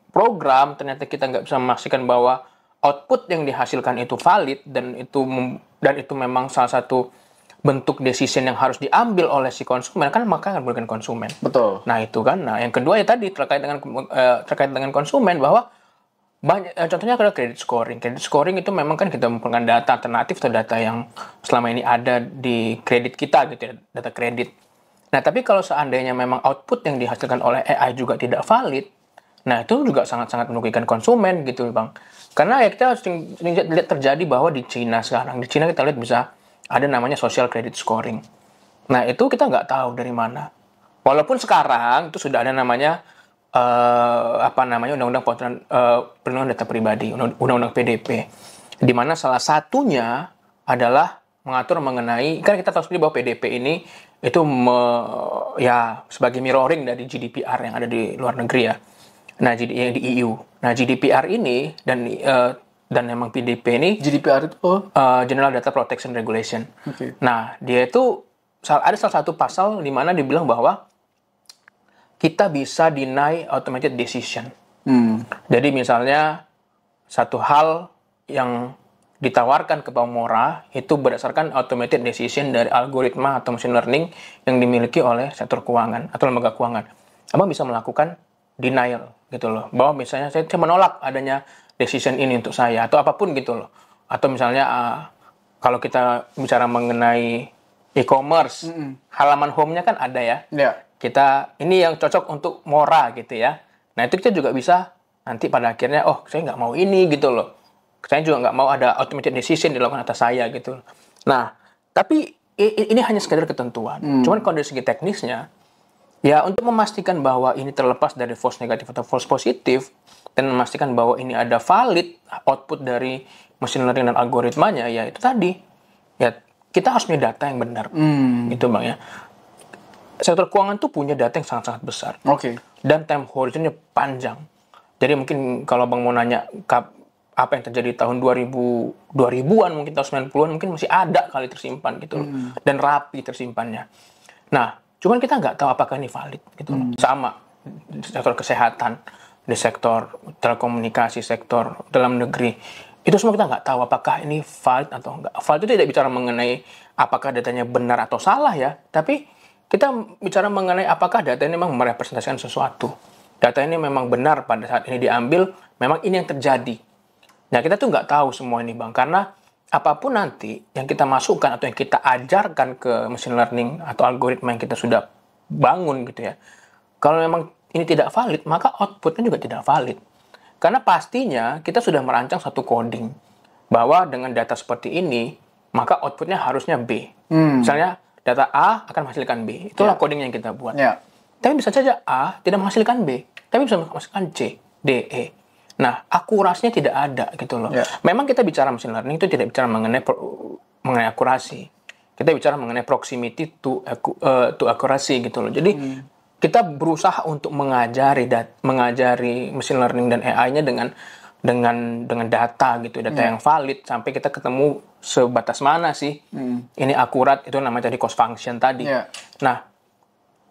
program, ternyata kita nggak bisa memastikan bahwa output yang dihasilkan itu valid dan itu memang salah satu bentuk decision yang harus diambil oleh si konsumen, kan maka akan merugikan konsumen. Betul. Nah, itu kan. Nah, yang kedua ya tadi terkait dengan konsumen, bahwa contohnya adalah credit scoring. Credit scoring itu memang kan kita memperoleh data alternatif atau data yang selama ini ada di kredit kita gitu ya, data kredit. Nah, tapi kalau seandainya memang output yang dihasilkan oleh AI juga tidak valid, nah itu juga sangat-sangat merugikan konsumen gitu Bang. Karena ya kita sering lihat terjadi bahwa di Cina sekarang, di Cina kita lihat bisa ada namanya social credit scoring. Nah, itu kita nggak tahu dari mana. Walaupun sekarang itu sudah ada namanya Undang-Undang Perlindungan Data Pribadi, Undang-Undang PDP, di mana salah satunya adalah mengatur mengenai, kan kita tahu sendiri bahwa PDP ini itu sebagai mirroring dari GDPR yang ada di luar negeri ya. Nah, yang di EU. Nah, GDPR ini dan memang PDP ini GDPR itu General Data Protection Regulation. Okay. Nah, dia itu ada salah satu pasal di mana dibilang bahwa kita bisa deny automated decision. Jadi misalnya satu hal yang ditawarkan ke pemora itu berdasarkan automated decision dari algoritma atau machine learning yang dimiliki oleh sektor keuangan atau lembaga keuangan. Abang bisa melakukan denial gitu loh. Bahwa misalnya saya menolak adanya decision ini untuk saya atau apapun gitu loh. Atau misalnya kalau kita bicara mengenai e-commerce, halaman home-nya kan ada ya. Yeah. Kita ini yang cocok untuk Mora gitu ya. Nah, itu kita juga bisa nanti pada akhirnya saya nggak mau ini gitu loh. Saya juga nggak mau ada automated decision dilakukan atas saya gitu. Nah, tapi ini hanya sekedar ketentuan. Cuman kalau dari segi teknisnya, ya untuk memastikan bahwa ini terlepas dari false negatif atau false positif dan memastikan bahwa ini ada valid output dari machine learning dan algoritmanya, ya itu tadi. Ya, kita harus punya data yang benar. Gitu Bang ya. Sektor keuangan tuh punya data yang sangat-sangat besar. Oke. Dan time horizonnya panjang. Jadi mungkin kalau Bang mau nanya apa yang terjadi tahun 2000-an, mungkin tahun 90-an, mungkin masih ada kali tersimpan gitu loh. Dan rapi tersimpannya. Nah, cuman kita nggak tahu apakah ini valid gitu loh. Sama. di sektor kesehatan, di sektor telekomunikasi, sektor dalam negeri. Itu semua kita nggak tahu apakah ini valid atau enggak. Valid itu tidak bicara mengenai apakah datanya benar atau salah ya, tapi kita bicara mengenai apakah data ini memang merepresentasikan sesuatu. Data ini memang benar pada saat ini diambil, memang ini yang terjadi. Nah, kita tuh nggak tahu semua ini, Bang, karena apapun nanti yang kita masukkan atau yang kita ajarkan ke machine learning atau algoritma yang kita sudah bangun gitu ya, kalau memang ini tidak valid, maka outputnya juga tidak valid. Karena pastinya kita sudah merancang satu coding bahwa dengan data seperti ini, maka outputnya harusnya B. Misalnya data A akan menghasilkan B. Itulah coding yang kita buat. Tapi bisa saja A tidak menghasilkan B, tapi bisa menghasilkan C, D, E. Nah, akurasinya tidak ada gitu loh. Memang kita bicara machine learning itu tidak bicara mengenai akurasi. Kita bicara mengenai proximity to accuracy gitu loh. Jadi kita berusaha untuk mengajari machine learning dan AI-nya dengan data gitu, data yang valid sampai kita ketemu sebatas mana sih ini akurat, itu namanya tadi cost function tadi. Nah,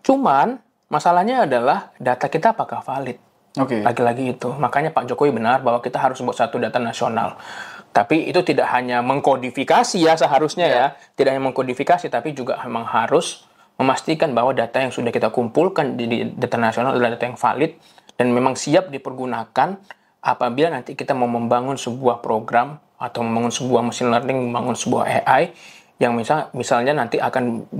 cuman masalahnya adalah data kita apakah valid? Lagi-lagi itu. Makanya Pak Jokowi benar bahwa kita harus buat satu data nasional. Tapi itu tidak hanya mengkodifikasi ya seharusnya ya. Tidak hanya mengkodifikasi, tapi juga memang harus memastikan bahwa data yang sudah kita kumpulkan di data nasional adalah data yang valid dan memang siap dipergunakan apabila nanti kita mau membangun sebuah program atau membangun sebuah machine learning, membangun sebuah AI yang misalnya nanti akan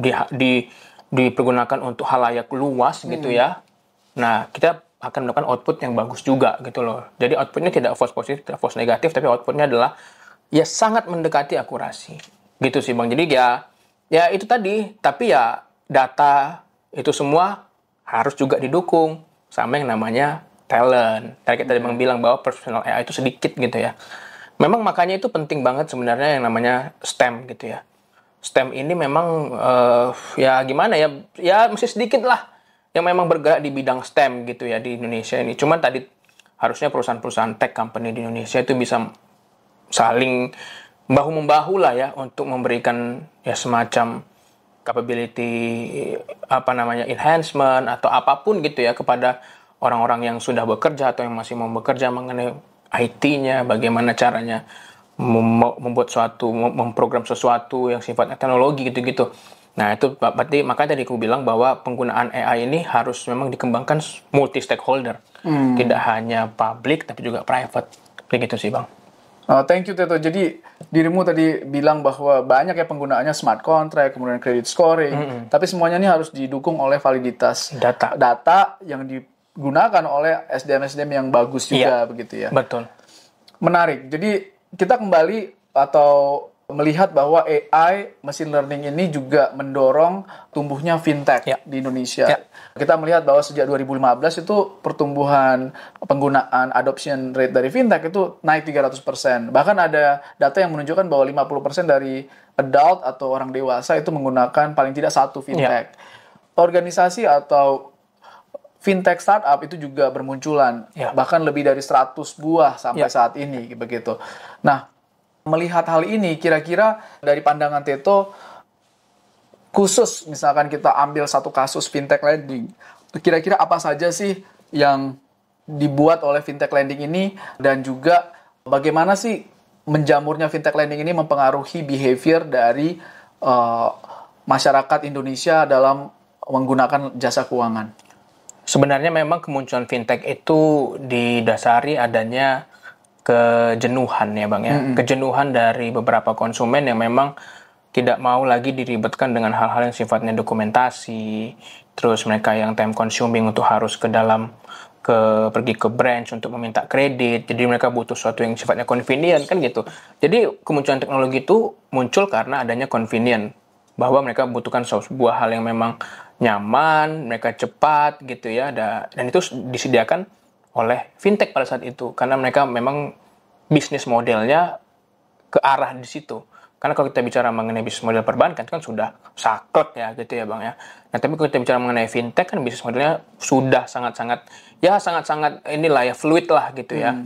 dipergunakan untuk halayak luas gitu ya. Nah, kita akan mendapatkan output yang bagus juga gitu loh. Jadi outputnya tidak false positif, tidak false negatif, tapi outputnya adalah ya sangat mendekati akurasi. Gitu sih Bang. Jadi ya itu tadi, tapi ya data itu semua harus juga didukung sama yang namanya talent. Tadi kita bilang bahwa personal AI itu sedikit gitu ya. Memang makanya itu penting banget sebenarnya yang namanya STEM gitu ya. STEM ini memang ya gimana ya, ya masih sedikit lah yang memang bergerak di bidang STEM gitu ya di Indonesia ini. Cuman tadi harusnya perusahaan-perusahaan tech company di Indonesia itu bisa saling bahu-membahu lah ya untuk memberikan ya semacam capability enhancement atau apapun gitu ya kepada orang-orang yang sudah bekerja atau yang masih mau bekerja mengenai IT-nya, bagaimana caranya membuat memprogram sesuatu yang sifatnya teknologi gitu-gitu. Nah, itu berarti makanya tadi aku bilang bahwa penggunaan AI ini harus memang dikembangkan multi stakeholder. Tidak hanya public tapi juga private. Kayak gitu sih, Bang. Thank you, Teto. Jadi dirimu tadi bilang bahwa banyak ya penggunaannya smart contract, kemudian credit scoring, tapi semuanya ini harus didukung oleh validitas data yang digunakan oleh SDM-SDM yang bagus juga begitu ya. Betul. Menarik. Jadi kita kembali atau melihat bahwa AI, machine learning ini juga mendorong tumbuhnya fintech di Indonesia. Kita melihat bahwa sejak 2015 itu pertumbuhan penggunaan adoption rate dari fintech itu naik 300%. Bahkan ada data yang menunjukkan bahwa 50% dari adult atau orang dewasa itu menggunakan paling tidak satu fintech. Organisasi atau fintech startup itu juga bermunculan. Bahkan lebih dari 100 buah sampai saat ini begitu. Nah, melihat hal ini, kira-kira dari pandangan Teto, khusus misalkan kita ambil satu kasus fintech lending, kira-kira apa saja sih yang dibuat oleh fintech lending ini, dan juga bagaimana sih menjamurnya fintech lending ini mempengaruhi behavior dari masyarakat Indonesia dalam menggunakan jasa keuangan? Sebenarnya memang kemunculan fintech itu didasari adanya kejenuhan ya Bang ya. Kejenuhan dari beberapa konsumen yang memang tidak mau lagi diribetkan dengan hal-hal yang sifatnya dokumentasi, terus mereka yang time consuming untuk harus pergi ke branch untuk meminta kredit, jadi mereka butuh sesuatu yang sifatnya convenient kan gitu. Jadi kemunculan teknologi itu muncul karena adanya convenient, bahwa mereka butuhkan sebuah hal yang memang nyaman, mereka cepat gitu ya, dan itu disediakan oleh fintech pada saat itu, karena mereka memang bisnis modelnya ke arah di situ. Karena kalau kita bicara mengenai bisnis model perbankan kan sudah saklek ya gitu ya Bang ya. Nah, tapi kalau kita bicara mengenai fintech kan bisnis modelnya sudah sangat-sangat inilah ya, fluid lah gitu ya.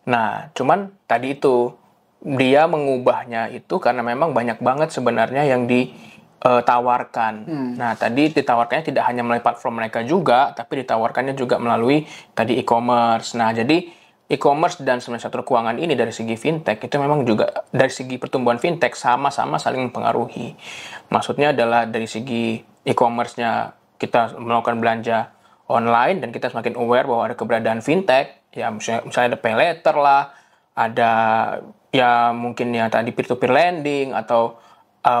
Nah, cuman tadi itu dia mengubahnya itu karena memang banyak banget sebenarnya yang tawarkan. Nah, tadi ditawarkannya tidak hanya melalui platform mereka juga, tapi ditawarkannya juga melalui tadi e-commerce. Nah, jadi e-commerce dan sebenarnya sektor keuangan ini dari segi fintech itu memang juga dari segi pertumbuhan fintech sama-sama saling mempengaruhi. Maksudnya adalah dari segi e-commerce-nya kita melakukan belanja online dan kita semakin aware bahwa ada keberadaan fintech, ya misalnya ada pay later lah, ada ya mungkin ya tadi peer-to-peer lending atau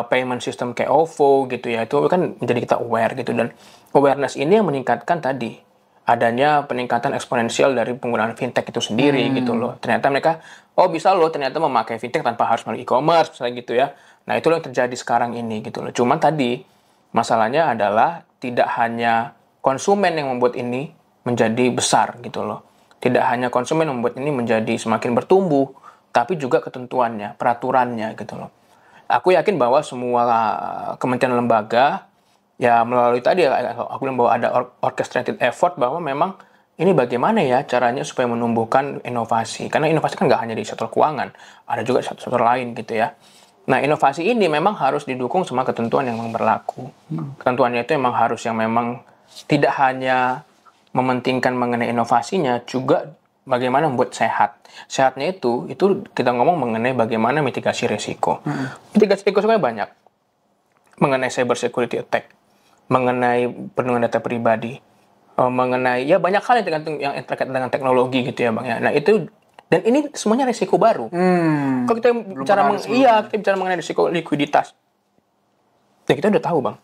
payment system kayak OVO gitu ya, itu kan menjadi kita aware gitu, dan awareness ini yang meningkatkan tadi adanya peningkatan eksponensial dari penggunaan fintech itu sendiri gitu loh. Ternyata mereka, bisa loh ternyata memakai fintech tanpa harus melalui e-commerce misalnya gitu ya. Nah itu yang terjadi sekarang ini gitu loh. Cuman tadi masalahnya adalah tidak hanya konsumen yang membuat ini menjadi besar gitu loh. Tidak hanya konsumen yang membuat ini menjadi semakin bertumbuh, tapi juga ketentuannya, peraturannya gitu loh. Aku yakin bahwa semua kementerian lembaga ya melalui tadi aku bilang bahwa ada orchestrated effort bahwa memang ini bagaimana ya caranya supaya menumbuhkan inovasi. Karena inovasi kan nggak hanya di sektor keuangan, ada juga sektor lain gitu ya. Nah, inovasi ini memang harus didukung sama ketentuan yang memang berlaku. Ketentuannya itu memang harus yang memang tidak hanya mementingkan mengenai inovasinya, juga bagaimana membuat sehat. Sehatnya itu kita ngomong mengenai bagaimana mitigasi risiko. Mitigasi risikonya banyak. Mengenai cyber security attack, mengenai perlindungan data pribadi, mengenai ya banyak hal yang terkait dengan teknologi gitu ya Bang ya. Nah, itu dan ini semuanya risiko baru. Kalau kita bicara mengenai risiko likuiditas, ya kita udah tahu Bang.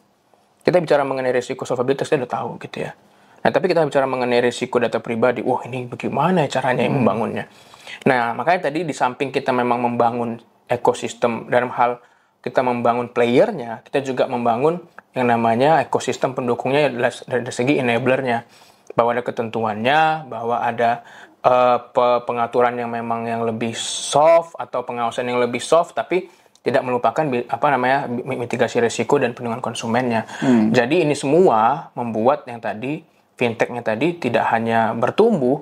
Kita bicara mengenai risiko solvabilitas, kita udah tahu gitu ya. Nah, tapi kita bicara mengenai risiko data pribadi, ini bagaimana caranya membangunnya. Nah, makanya tadi di samping kita memang membangun ekosistem dalam hal kita membangun playernya, kita juga membangun yang namanya ekosistem pendukungnya dari segi enablernya. Bahwa ada ketentuannya, bahwa ada pengaturan yang memang yang lebih soft atau pengawasan yang lebih soft, tapi tidak melupakan mitigasi risiko dan perlindungan konsumennya. Jadi ini semua membuat yang tadi fintechnya tadi tidak hanya bertumbuh,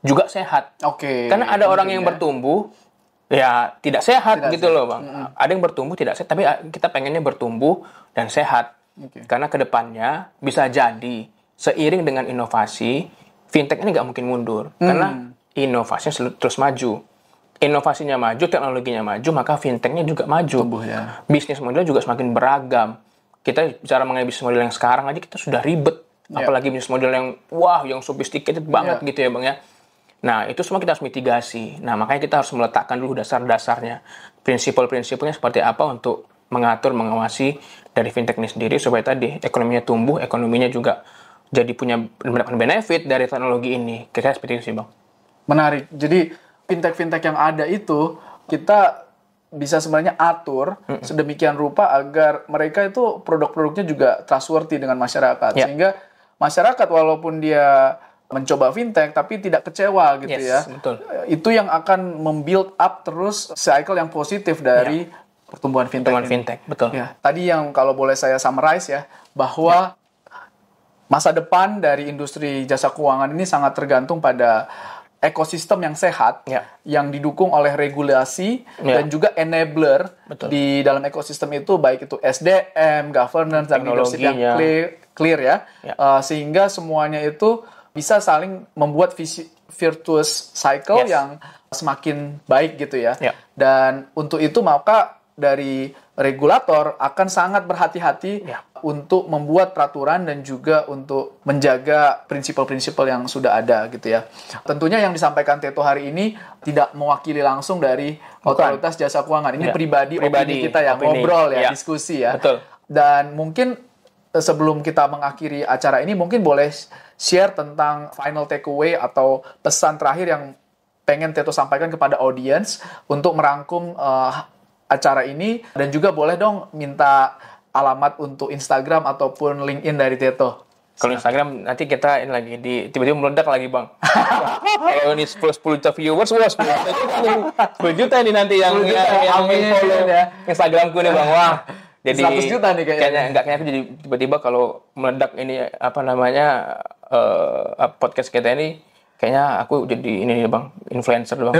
juga sehat. Karena ada orang yang bertumbuh ya tidak sehat gitu loh Bang. Ada yang bertumbuh tidak sehat, tapi kita pengennya bertumbuh dan sehat. Karena kedepannya bisa jadi seiring dengan inovasi, fintech ini nggak mungkin mundur. Karena inovasinya terus maju. Inovasinya maju, teknologinya maju, maka fintechnya juga maju. Bisnis model juga semakin beragam. Kita bicara mengenai bisnis model yang sekarang aja kita sudah ribet. Apalagi bisnis model yang yang sophisticated banget gitu ya Bang ya. Nah, itu semua kita harus mitigasi. Nah, makanya kita harus meletakkan dulu dasar-dasarnya. Prinsip-prinsipnya seperti apa untuk mengatur, mengawasi dari fintech ini sendiri supaya tadi ekonominya tumbuh, ekonominya juga jadi mendapatkan benefit dari teknologi ini. Kira-kira seperti itu sih Bang. Menarik. Jadi fintech-fintech yang ada itu kita bisa sebenarnya atur sedemikian rupa agar mereka itu produk-produknya juga trustworthy dengan masyarakat. Sehingga masyarakat walaupun dia mencoba fintech tapi tidak kecewa gitu ya. Betul. Itu yang akan membuild up terus cycle yang positif dari pertumbuhan fintech. Betul. Ya, tadi yang kalau boleh saya summarize ya, bahwa masa depan dari industri jasa keuangan ini sangat tergantung pada ekosistem yang sehat, yang didukung oleh regulasi dan juga enabler di dalam ekosistem itu, baik itu SDM, governance, dan leadership yang clear ya. Sehingga semuanya itu bisa saling membuat virtuous cycle yang semakin baik gitu ya. Dan untuk itu maka dari regulator akan sangat berhati-hati untuk membuat peraturan dan juga untuk menjaga prinsip-prinsip yang sudah ada gitu ya. Tentunya yang disampaikan Teto hari ini tidak mewakili langsung dari otoritas jasa keuangan. Ini pribadi kita ya, ngobrol ya, diskusi ya. Betul. Dan mungkin sebelum kita mengakhiri acara ini, mungkin boleh share tentang final takeaway atau pesan terakhir yang pengen Teto sampaikan kepada audiens untuk merangkum acara ini, dan juga boleh dong minta alamat untuk Instagram ataupun LinkedIn dari Teto. Kalau Instagram nanti kita ini lagi tiba-tiba meledak lagi Bang. Kalau ini 10 juta viewers, 10 juta nih nanti yang follow ya Instagramku nih Bang. Wah, jadi 100 juta nih kayaknya. Kayaknya aku jadi tiba-tiba kalau meledak ini podcast kita ini, kayaknya aku jadi ini Bang, influencer Bang.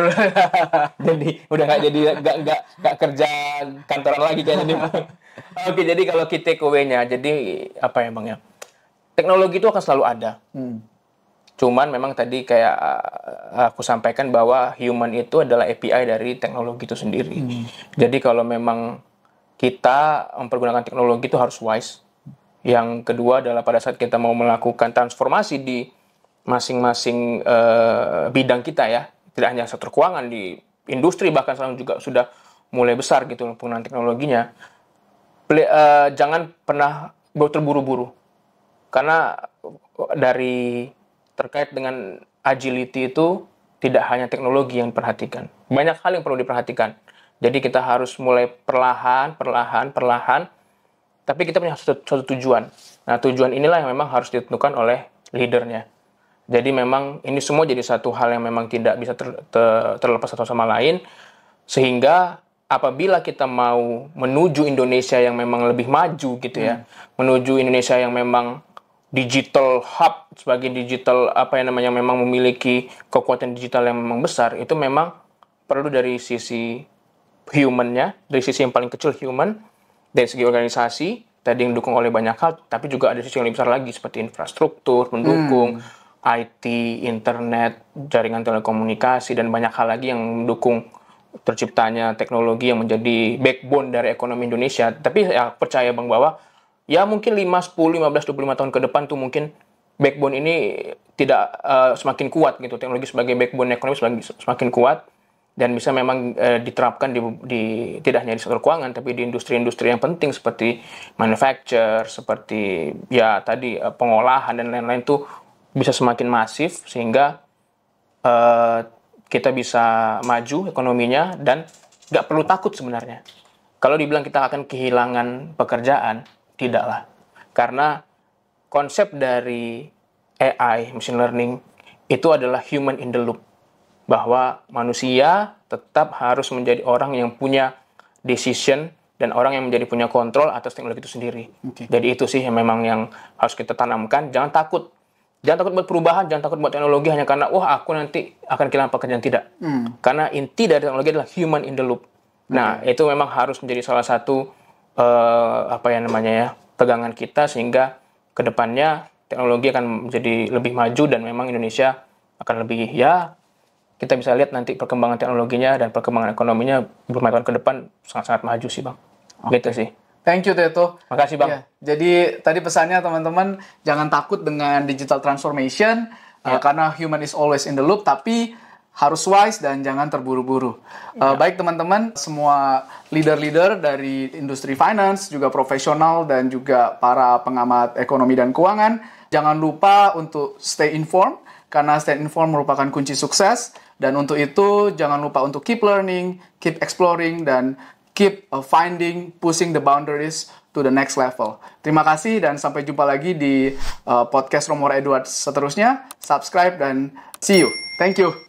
Jadi udah nggak kerja kantoran lagi kayaknya nih Bang. Oke, jadi kalau key takeaway-nya, jadi apa ya Bang ya? Teknologi itu akan selalu ada. Cuman memang tadi kayak aku sampaikan bahwa human itu adalah API dari teknologi itu sendiri. Jadi kalau memang kita mempergunakan teknologi itu harus wise. Yang kedua adalah pada saat kita mau melakukan transformasi di masing-masing bidang kita ya, tidak hanya sektor keuangan, di industri bahkan sekarang juga sudah mulai besar gitu penggunaan teknologinya. Jangan pernah terburu-buru. Karena dari terkait dengan agility itu tidak hanya teknologi yang diperhatikan. Banyak hal yang perlu diperhatikan. Jadi kita harus mulai perlahan. Tapi kita punya suatu tujuan. Nah, tujuan inilah yang memang harus ditentukan oleh leadernya. Jadi memang ini semua jadi satu hal yang memang tidak bisa terlepas satu sama lain. Sehingga apabila kita mau menuju Indonesia yang memang lebih maju gitu ya, menuju Indonesia yang memang digital hub, sebagai digital memang memiliki kekuatan digital yang memang besar, itu memang perlu dari sisi human-nya, dari sisi yang paling kecil human, dari segi organisasi tadi yang didukung oleh banyak hal, tapi juga ada sisi yang lebih besar lagi seperti infrastruktur mendukung, IT, internet, jaringan telekomunikasi dan banyak hal lagi yang mendukung terciptanya teknologi yang menjadi backbone dari ekonomi Indonesia. Tapi ya percaya Bang bahwa ya mungkin 5, 10, 15, 25 tahun ke depan tuh mungkin backbone ini tidak semakin kuat gitu. Teknologi sebagai backbone ekonomi semakin kuat dan bisa memang diterapkan di tidak hanya di sektor keuangan tapi di industri-industri yang penting seperti manufacture, seperti ya tadi pengolahan dan lain-lain tuh bisa semakin masif sehingga kita bisa maju ekonominya dan nggak perlu takut sebenarnya. Kalau dibilang kita akan kehilangan pekerjaan, tidaklah. Karena konsep dari AI, machine learning, itu adalah human in the loop. Bahwa manusia tetap harus menjadi orang yang punya decision dan orang yang menjadi punya kontrol atas teknologi itu sendiri. Jadi itu sih yang memang yang harus kita tanamkan. Jangan takut. Jangan takut buat perubahan, jangan takut buat teknologi hanya karena, aku nanti akan kehilangan pekerjaan. Tidak. Karena inti dari teknologi adalah human in the loop. Nah, itu memang harus menjadi salah satu pegangan kita sehingga kedepannya teknologi akan menjadi lebih maju dan memang Indonesia akan lebih kita bisa lihat nanti perkembangan teknologinya dan perkembangan ekonominya beberapa tahun ke depan sangat-sangat maju sih Bang. Gitu sih. Thank you Teto. Makasih Bang. Ya, jadi tadi pesannya teman-teman jangan takut dengan digital transformation karena human is always in the loop, tapi harus wise dan jangan terburu-buru. Baik teman-teman, semua leader-leader dari industri finance, juga profesional dan juga para pengamat ekonomi dan keuangan, jangan lupa untuk stay informed, karena stay informed merupakan kunci sukses. Dan untuk itu, jangan lupa untuk keep learning, keep exploring, dan keep finding, pushing the boundaries to the next level. Terima kasih dan sampai jumpa lagi di podcast Romo Edward seterusnya. Subscribe dan see you. Thank you.